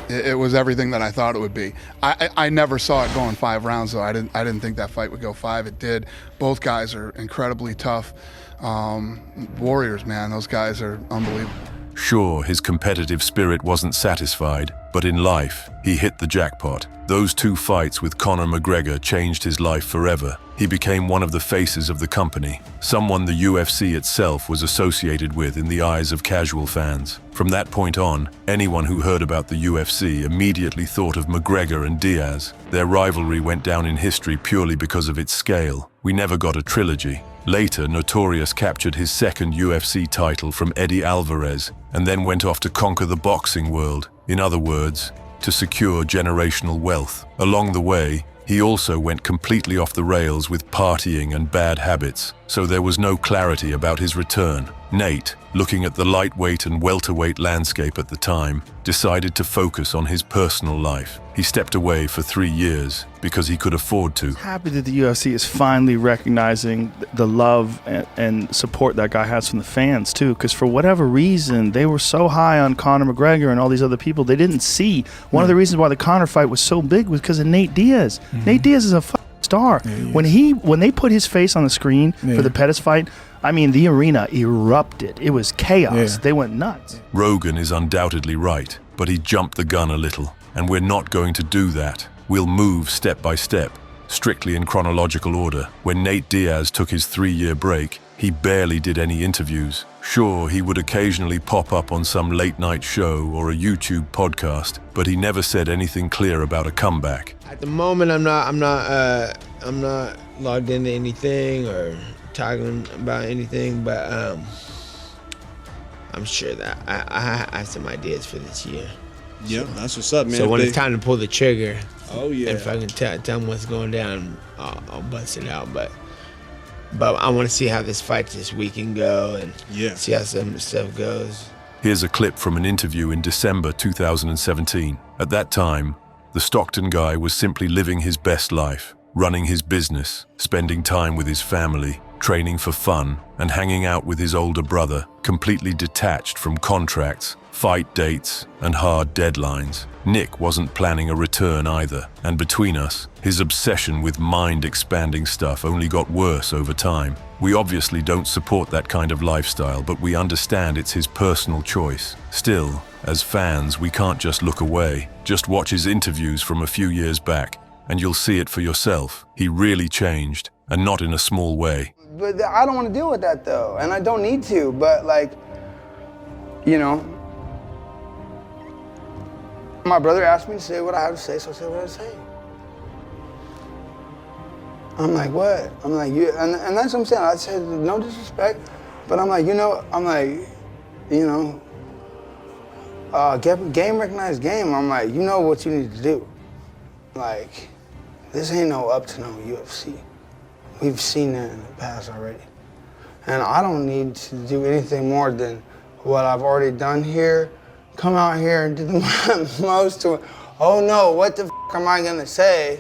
It was everything that I thought it would be. I never saw it going 5 rounds, though. I didn't think that fight would go 5. It did. Both guys are incredibly tough. Warriors, man. Those guys are unbelievable. Sure, his competitive spirit wasn't satisfied, but in life, he hit the jackpot. Those 2 fights with Conor McGregor changed his life forever. He became one of the faces of the company, someone the UFC itself was associated with in the eyes of casual fans. From that point on, anyone who heard about the UFC immediately thought of McGregor and Diaz. Their rivalry went down in history purely because of its scale. We never got a trilogy. Later, Notorious captured his second UFC title from Eddie Alvarez and then went off to conquer the boxing world. In other words, to secure generational wealth. Along the way, he also went completely off the rails with partying and bad habits, so there was no clarity about his return. Nate, looking at the lightweight and welterweight landscape at the time, decided to focus on his personal life. He stepped away for 3 years because he could afford to. Happy that the UFC is finally recognizing the love and support that guy has from the fans too, because for whatever reason they were so high on Conor McGregor and all these other people, they didn't see one of the reasons why the Conor fight was so big was because of Nate Diaz. Nate Diaz is a fucking star. When they put his face on the screen for the Pettis fight, I mean, the arena erupted. It was chaos. They went nuts. Rogan is undoubtedly right, but he jumped the gun a little, and we're not going to do that. We'll move step by step, strictly in chronological order. When Nate Diaz took his 3-year break, he barely did any interviews. Sure, he would occasionally pop up on some late-night show or a YouTube podcast, but he never said anything clear about a comeback. At the moment, I'm not logged into anything or talking about anything, but I'm sure that I have some ideas for this year. Yeah, that's what's up, man. So when it's time to pull the trigger, and if I can tell them what's going down, I'll bust it out. But I want to see how this fight this weekend go and see how some stuff goes. Here's a clip from an interview in December 2017. At that time, the Stockton guy was simply living his best life, running his business, spending time with his family, training for fun, and hanging out with his older brother, completely detached from contracts, fight dates, and hard deadlines. Nick wasn't planning a return either, and between us, his obsession with mind-expanding stuff only got worse over time. We obviously don't support that kind of lifestyle, but we understand it's his personal choice. Still, as fans, we can't just look away. Just watch his interviews from a few years back, and you'll see it for yourself. He really changed, and not in a small way. But I don't want to deal with that though, and I don't need to, but like, you know, my brother asked me to say what I have to say, so I said what I say. I'm like, what? I'm like, you, and that's what I'm saying. I said, no disrespect, but I'm like, game recognized game. I'm like, you know what you need to do. Like, this ain't no up to no UFC. We've seen that in the past already. And I don't need to do anything more than what I've already done here. Come out here and do the most to, oh no, what the f am I gonna say?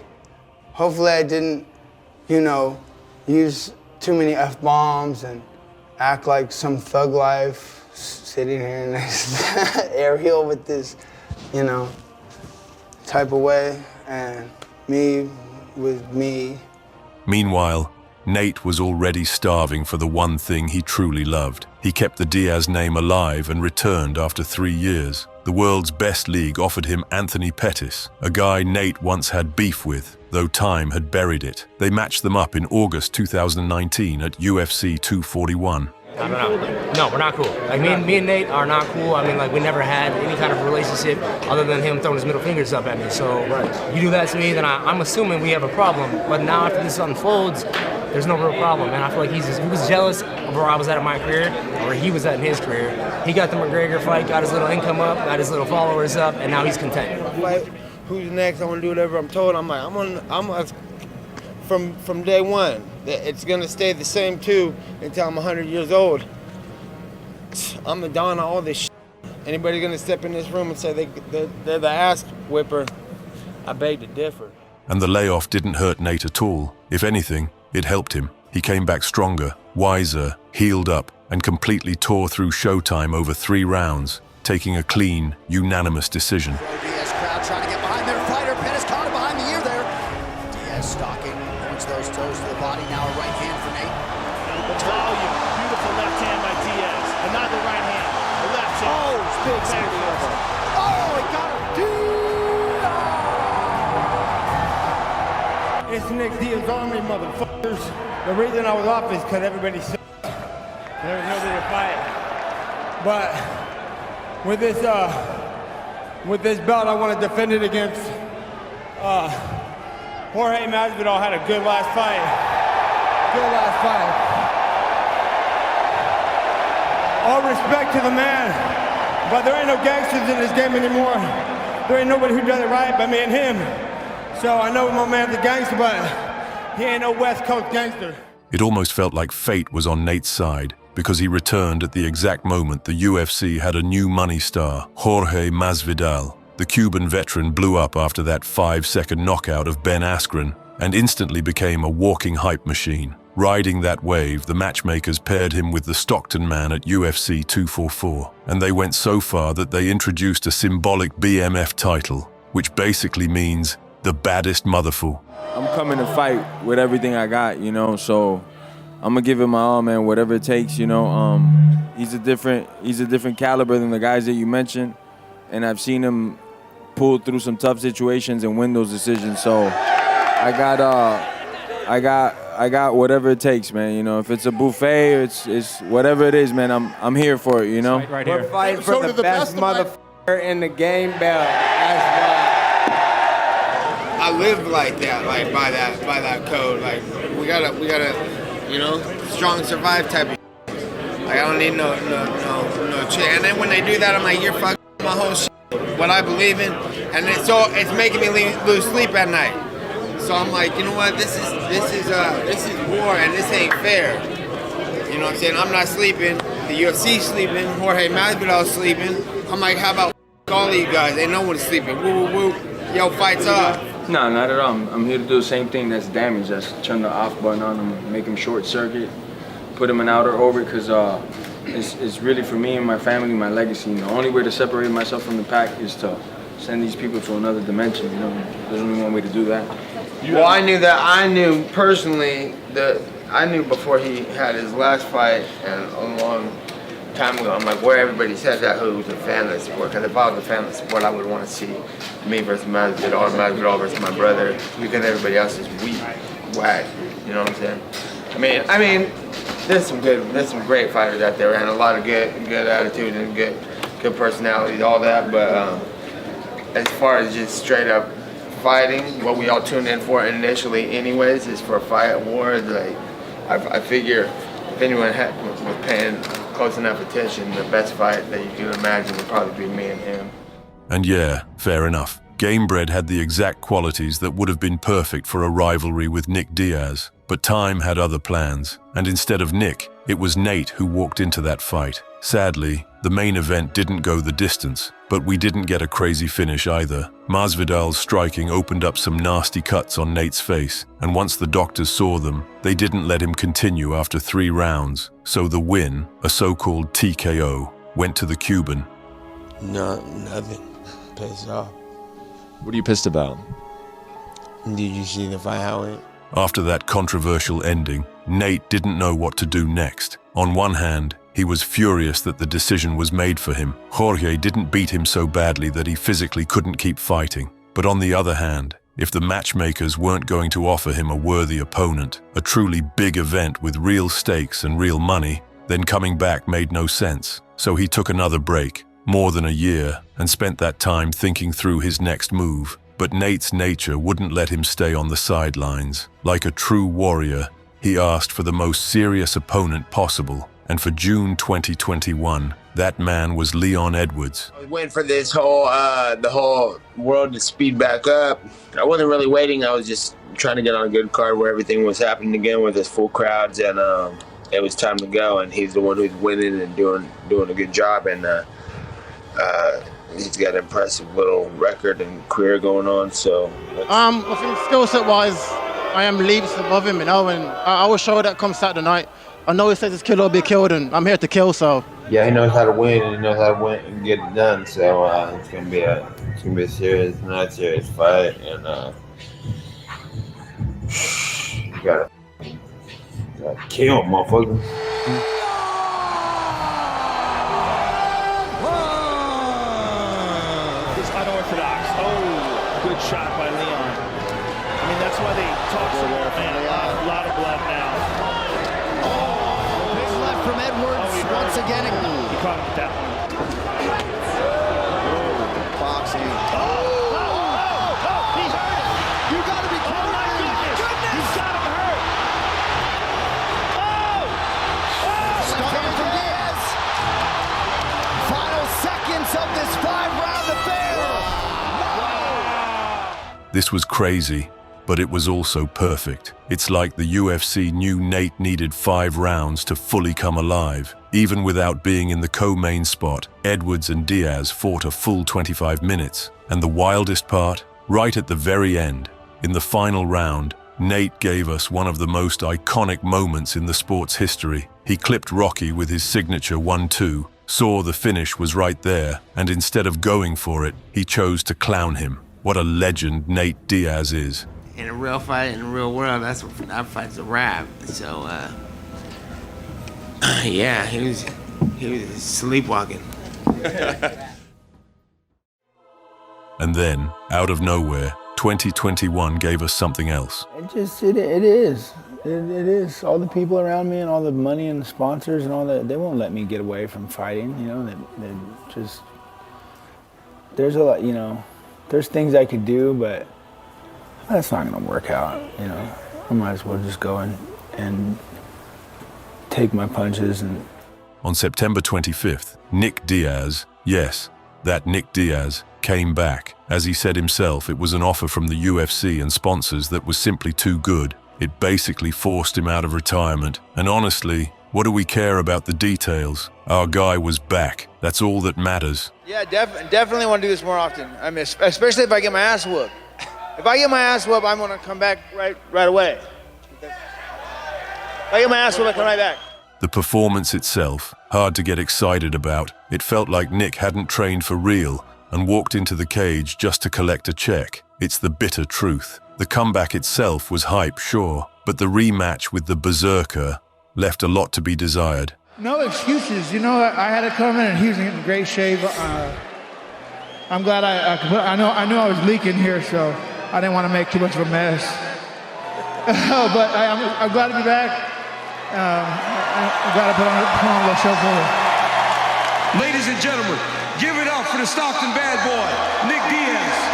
Hopefully I didn't, use too many F-bombs and act like some thug life sitting here next to Ariel with this, type of way, and me with me. Meanwhile, Nate was already starving for the one thing he truly loved. He kept the Diaz name alive and returned after 3 years. The world's best league offered him Anthony Pettis, a guy Nate once had beef with, though time had buried it. They matched them up in August 2019 at UFC 241. No, we're not cool. Like, me and Nate are not cool. I mean, like, we never had any kind of relationship other than him throwing his middle fingers up at me. So you do that to me, then I'm assuming we have a problem. But now after this unfolds, there's no real problem. And I feel like he was jealous of where I was at in my career, or where he was at in his career. He got the McGregor fight, got his little income up, got his little followers up, and now he's content. Like, who's next? I want to do whatever I'm told. I'm like, from day one. It's gonna stay the same too until I'm 100 years old. I'm the don of all this shit. Anybody gonna step in this room and say they're the ass whipper, I beg to differ. And the layoff didn't hurt Nate at all. If anything, it helped him. He came back stronger, wiser, healed up, and completely tore through Showtime over 3 rounds, taking a clean, unanimous decision. Diaz crowd trying to get behind their fighter. Pettis caught him behind the ear there. Diaz stalking, points those toes to the body. Now a right hand for Nate. Volume, beautiful left hand by Diaz. Another right hand, a left hand. Oh, big save. Oh, he got him. It's Nick Diaz Army, motherfuckers. The reason I was off is because everybody sucks. There was nobody to fight. But with this belt, I want to defend it against Jorge Masvidal. Had a good last fight. All respect to the man, but there ain't no gangsters in this game anymore. There ain't nobody who does it right but me and him. So I know my man's a gangster, but he ain't no West Coast gangster. It almost felt like fate was on Nate's side, because he returned at the exact moment the UFC had a new money star, Jorge Masvidal. The Cuban veteran blew up after that 5-second knockout of Ben Askren and instantly became a walking hype machine. Riding that wave, the matchmakers paired him with the Stockton man at UFC 244, and they went so far that they introduced a symbolic BMF title, which basically means the baddest motherfucker. I'm coming to fight with everything I got, you know, so I'm gonna give it my all, man, whatever it takes, you know. He's a different caliber than the guys that you mentioned, and I've seen him pull through some tough situations and win those decisions. So I got whatever it takes, man. You know, if it's a buffet, it's whatever it is, man. I'm here for it, you know. Right here. We're fighting for the best motherfucker in the game belt. That's why. I live like that, like by that code. Like we gotta, you know, strong survive type of. Like I don't need no shit. And then when they do that, I'm like, you're fucking my whole shit, what I believe in, and it's making me lose sleep at night. So I'm like, you know what? This is war, and this ain't fair. You know what I'm saying? I'm not sleeping. The UFC sleeping. Jorge Masvidal's sleeping. I'm like, how about all of you guys? Ain't no one sleeping. Woo woo woo. Yo, fights off. No, not at all. I'm here to do the same thing that's damage. That's turn the off button on him, make him short circuit, put him in outer orbit, because it's really for me and my family, my legacy. And the only way to separate myself from the pack is to send these people to another dimension. You know, there's only one way to do that. Well, I knew personally I knew before he had his last fight and a long time ago. I'm like, where everybody says that who's a fan of the sport. Because if I was a fan of the sport, I would want to see me versus Masvidal or Masvidal versus my brother, because everybody else is weak, whack. You know what I'm saying? I mean, there's some great fighters out there and a lot of good attitude and good personalities, all that. But as far as just straight up fighting, what we all tuned in for initially, anyways, is for a fight awards. Like, I figure if anyone was paying close enough attention, the best fight that you can imagine would probably be me and him. And yeah, fair enough. Gamebred had the exact qualities that would have been perfect for a rivalry with Nick Diaz. But time had other plans, and instead of Nick, it was Nate who walked into that fight. Sadly, the main event didn't go the distance, but we didn't get a crazy finish either. Masvidal's striking opened up some nasty cuts on Nate's face, and once the doctors saw them, they didn't let him continue after 3 rounds. So the win, a so-called TKO, went to the Cuban. No, nothing. Pissed off. What are you pissed about? Did you see the fight how it went? After that controversial ending, Nate didn't know what to do next. On one hand, he was furious that the decision was made for him. Jorge didn't beat him so badly that he physically couldn't keep fighting. But on the other hand, if the matchmakers weren't going to offer him a worthy opponent, a truly big event with real stakes and real money, then coming back made no sense. So he took another break, more than a year, and spent that time thinking through his next move. But Nate's nature wouldn't let him stay on the sidelines. Like a true warrior, he asked for the most serious opponent possible. And for June 2021, that man was Leon Edwards. I was waiting for this the whole world to speed back up. I wasn't really waiting. I was just trying to get on a good card where everything was happening again with his full crowds, and it was time to go. And he's the one who's winning and doing a good job. And he's got an impressive little record and career going on. So I think skill set wise, I am leaps above him, you know, and I will show that come Saturday night. I know he says his kill or be killed, and I'm here to kill. So yeah, he knows how to win, and he knows how to win and get it done. So it's gonna be a serious, not serious fight, and you gotta kill, motherfucker. Unorthodox. Oh, good shot by Leon. I mean, that's why they talk so much, man. A lot of blood now. Oh, big left from Edwards once again. He caught him with that one. Boxing. He's hurt. You gotta be kidding me. Oh, my goodness. He's got him hurt. Starting from Diaz. Final seconds of this 5-round affair. This was crazy, but it was also perfect. It's like the UFC knew Nate needed 5 rounds to fully come alive. Even without being in the co-main spot, Edwards and Diaz fought a full 25 minutes. And the wildest part? Right at the very end, in the final round, Nate gave us one of the most iconic moments in the sport's history. He clipped Rocky with his signature 1-2, saw the finish was right there, and instead of going for it, he chose to clown him. What a legend Nate Diaz is. in a real fight, in the real world, that fight's a wrap. So, yeah, he was sleepwalking. And then, out of nowhere, 2021 gave us something else. It is. It is. All the people around me and all the money and the sponsors and all that, they won't let me get away from fighting, you know. They just, there's a lot, you know, there's things I could do, but that's not going to work out, you know. I might as well just go and take my punches. And On September 25th, Nick Diaz, yes, that Nick Diaz, came back. As he said himself, it was an offer from the UFC and sponsors that was simply too good. It basically forced him out of retirement. And honestly, what do we care about the details? Our guy was back. That's all that matters. Yeah, definitely want to do this more often. I mean, especially if I get my ass whooped. If I get my ass whooped, I'm going to come back right away. If I get my ass whooped, I come right back. The performance itself, hard to get excited about. It felt like Nick hadn't trained for real and walked into the cage just to collect a check. It's the bitter truth. The comeback itself was hype, sure, but the rematch with the Berserker left a lot to be desired. no excuses. You know, I had to come in and he was in great shape. I'm glad I knew I was leaking here, so I didn't want to make too much of a mess. But I'm glad to be back. I'm glad to put on a little show for you. Ladies and gentlemen, give it up for the Stockton bad boy, Nick Diaz.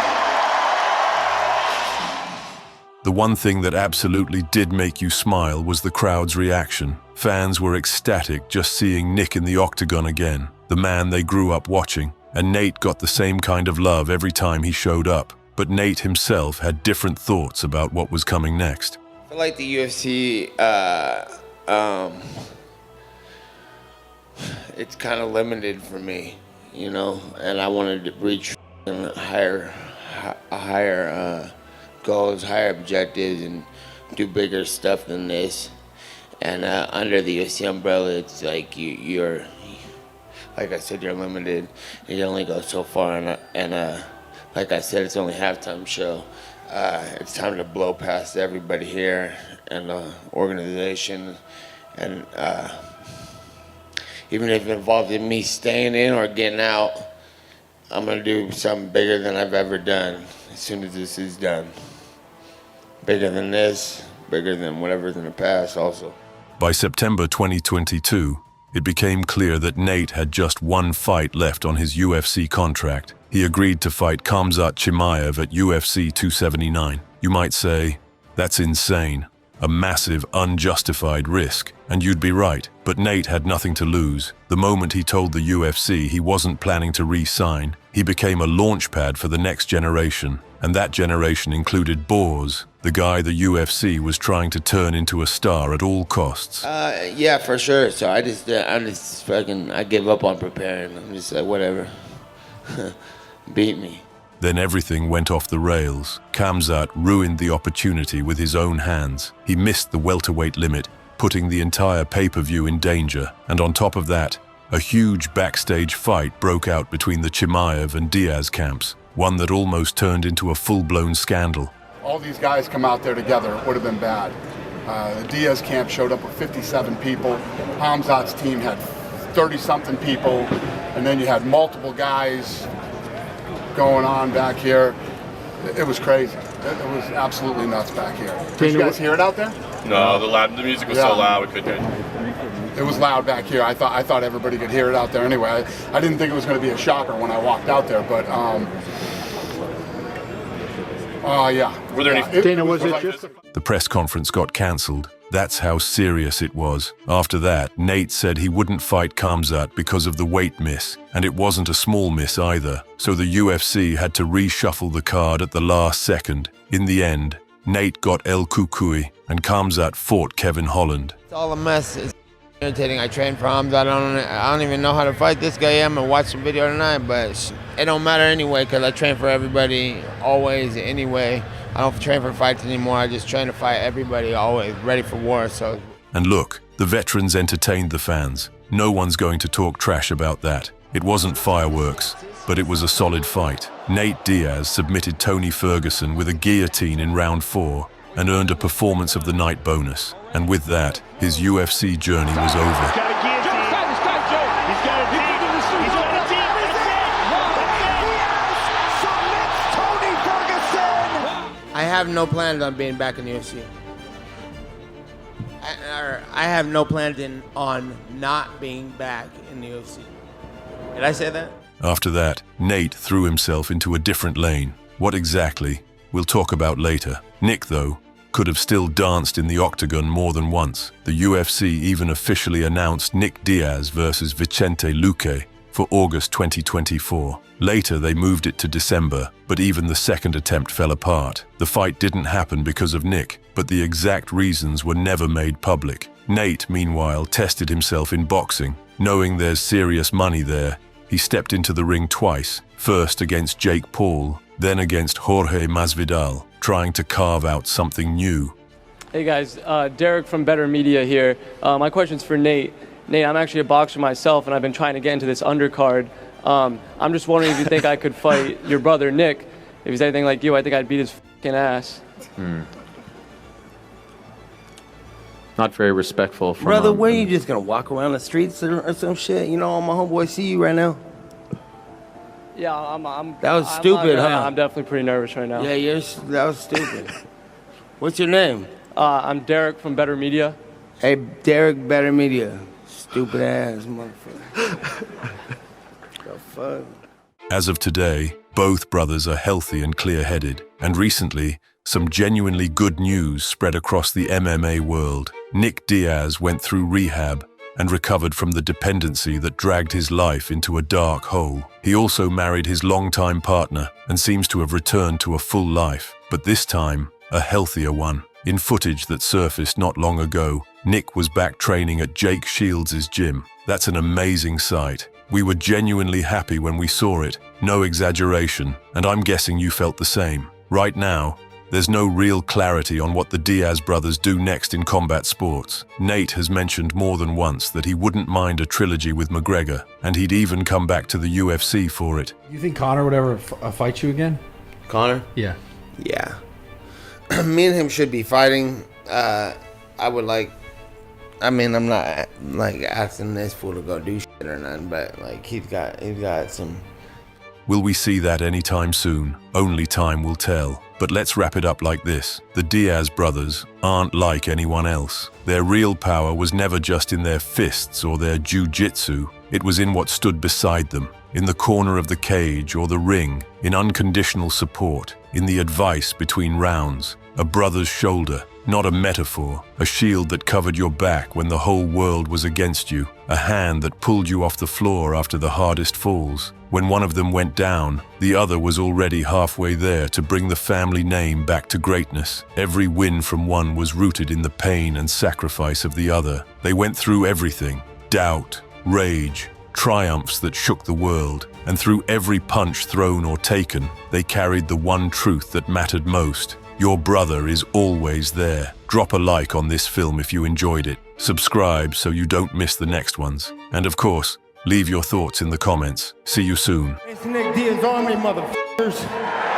The one thing that absolutely did make you smile was the crowd's reaction. Fans were ecstatic just seeing Nick in the octagon again, the man they grew up watching. And Nate got the same kind of love every time he showed up. But Nate himself had different thoughts about what was coming next. I feel like the UFC, it's kind of limited for me, you know, and I wanted to reach higher goals, higher objectives, and do bigger stuff than this. And under the UFC umbrella, it's like you're, like I said, you're limited. You only go so far, and like I said, it's only halftime show. It's time to blow past everybody here and the organization, and even if it involves me staying in or getting out, I'm gonna do something bigger than I've ever done as soon as this is done. Bigger than this, bigger than whatever's in the past also. By September 2022, it became clear that Nate had just one fight left on his UFC contract. He agreed to fight Khamzat Chimaev at UFC 279. You might say, that's insane. A massive, unjustified risk. And you'd be right, but Nate had nothing to lose. The moment he told the UFC he wasn't planning to re-sign, he became a launchpad for the next generation. And that generation included Boars, the guy the UFC was trying to turn into a star at all costs. Yeah, for sure. So I give up on preparing. I'm just like, whatever. Beat me. Then everything went off the rails. Khamzat ruined the opportunity with his own hands. He missed the welterweight limit, putting the entire pay-per-view in danger. And on top of that, a huge backstage fight broke out between the Chimaev and Diaz camps, one that almost turned into a full-blown scandal. All these guys come out there together, it would have been bad. The Diaz camp showed up with 57 people. Khamzat's team had 30-something people, and then you had multiple guys going on back here. It was crazy. It was absolutely nuts back here. Did you guys hear it out there? No, the music was so loud we couldn't hear it. It was loud back here. I thought everybody could hear it out there anyway. I didn't think it was going to be a shocker when I walked out there, but yeah. Were there any? Dana, was it just? The press conference got cancelled. That's how serious it was. After that, Nate said he wouldn't fight Khamzat because of the weight miss, and it wasn't a small miss either. So the UFC had to reshuffle the card at the last second. In the end, Nate got El Cucuy, and Khamzat fought Kevin Holland. It's all a mess. It's irritating. I train for Khamzat. I don't even know how to fight this guy. I'm gonna watch some video tonight, but it don't matter anyway because I train for everybody always anyway. I don't train for fights anymore. I just train to fight everybody always, ready for war. So. And look, the veterans entertained the fans. No one's going to talk trash about that. It wasn't fireworks. but it was a solid fight. Nate Diaz submitted Tony Ferguson with a guillotine in round 4 and earned a Performance of the Night bonus. And with that, his UFC journey was over. I have no plans on being back in the UFC. I have no plans on not being back in the UFC. Did I say that? After that, Nate threw himself into a different lane. What exactly? We'll talk about later. Nick, though, could have still danced in the octagon more than once. The UFC even officially announced Nick Diaz versus Vicente Luque for August 2024. Later, they moved it to December, but even the second attempt fell apart. The fight didn't happen because of Nick, but the exact reasons were never made public. Nate, meanwhile, tested himself in boxing. Knowing there's serious money there, he stepped into the ring twice, first against Jake Paul, then against Jorge Masvidal, trying to carve out something new. Hey guys, Derek from Better Media here. My question's for Nate. Nate, I'm actually a boxer myself, and I've been trying to get into this undercard. I'm just wondering if you think I could fight your brother, Nick. If he's anything like you, I think I'd beat his f***ing ass. Not very respectful. From Brother, where you just gonna walk around the streets or some shit? You know, all my homeboys see you right now. Yeah, I'm That was stupid, huh? I'm definitely pretty nervous right now. Yeah, that was stupid. What's your name? I'm Derek from Better Media. Hey, Derek, Better Media. Stupid ass motherfucker. The fuck? As of today, both brothers are healthy and clear-headed, and recently, some genuinely good news spread across the MMA world. Nick Diaz went through rehab and recovered from the dependency that dragged his life into a dark hole. He also married his longtime partner and seems to have returned to a full life, but this time, a healthier one. In footage that surfaced not long ago, Nick was back training at Jake Shields' gym. That's an amazing sight. We were genuinely happy when we saw it, no exaggeration, and I'm guessing you felt the same. Right now, there's no real clarity on what the Diaz brothers do next in combat sports. Nate has mentioned more than once that he wouldn't mind a trilogy with McGregor, and he'd even come back to the UFC for it. You think Conor would ever fight you again? Connor? Yeah. Yeah. Me and him should be fighting. I would like, I mean, I'm not like asking this fool to go do shit or nothing, but like he's got some. Will we see that anytime soon? Only time will tell. But let's wrap it up like this. The Diaz brothers aren't like anyone else. Their real power was never just in their fists or their jiu-jitsu. It was in what stood beside them, in the corner of the cage or the ring, in unconditional support, in the advice between rounds. A brother's shoulder, not a metaphor, a shield that covered your back when the whole world was against you, a hand that pulled you off the floor after the hardest falls. When one of them went down, the other was already halfway there to bring the family name back to greatness. Every win from one was rooted in the pain and sacrifice of the other. They went through everything: doubt, rage, triumphs that shook the world, and through every punch thrown or taken, they carried the one truth that mattered most. Your brother is always there. Drop a like on this film if you enjoyed it. Subscribe so you don't miss the next ones. And of course, leave your thoughts in the comments. See you soon. It's Nick Diaz Army, motherfuckers.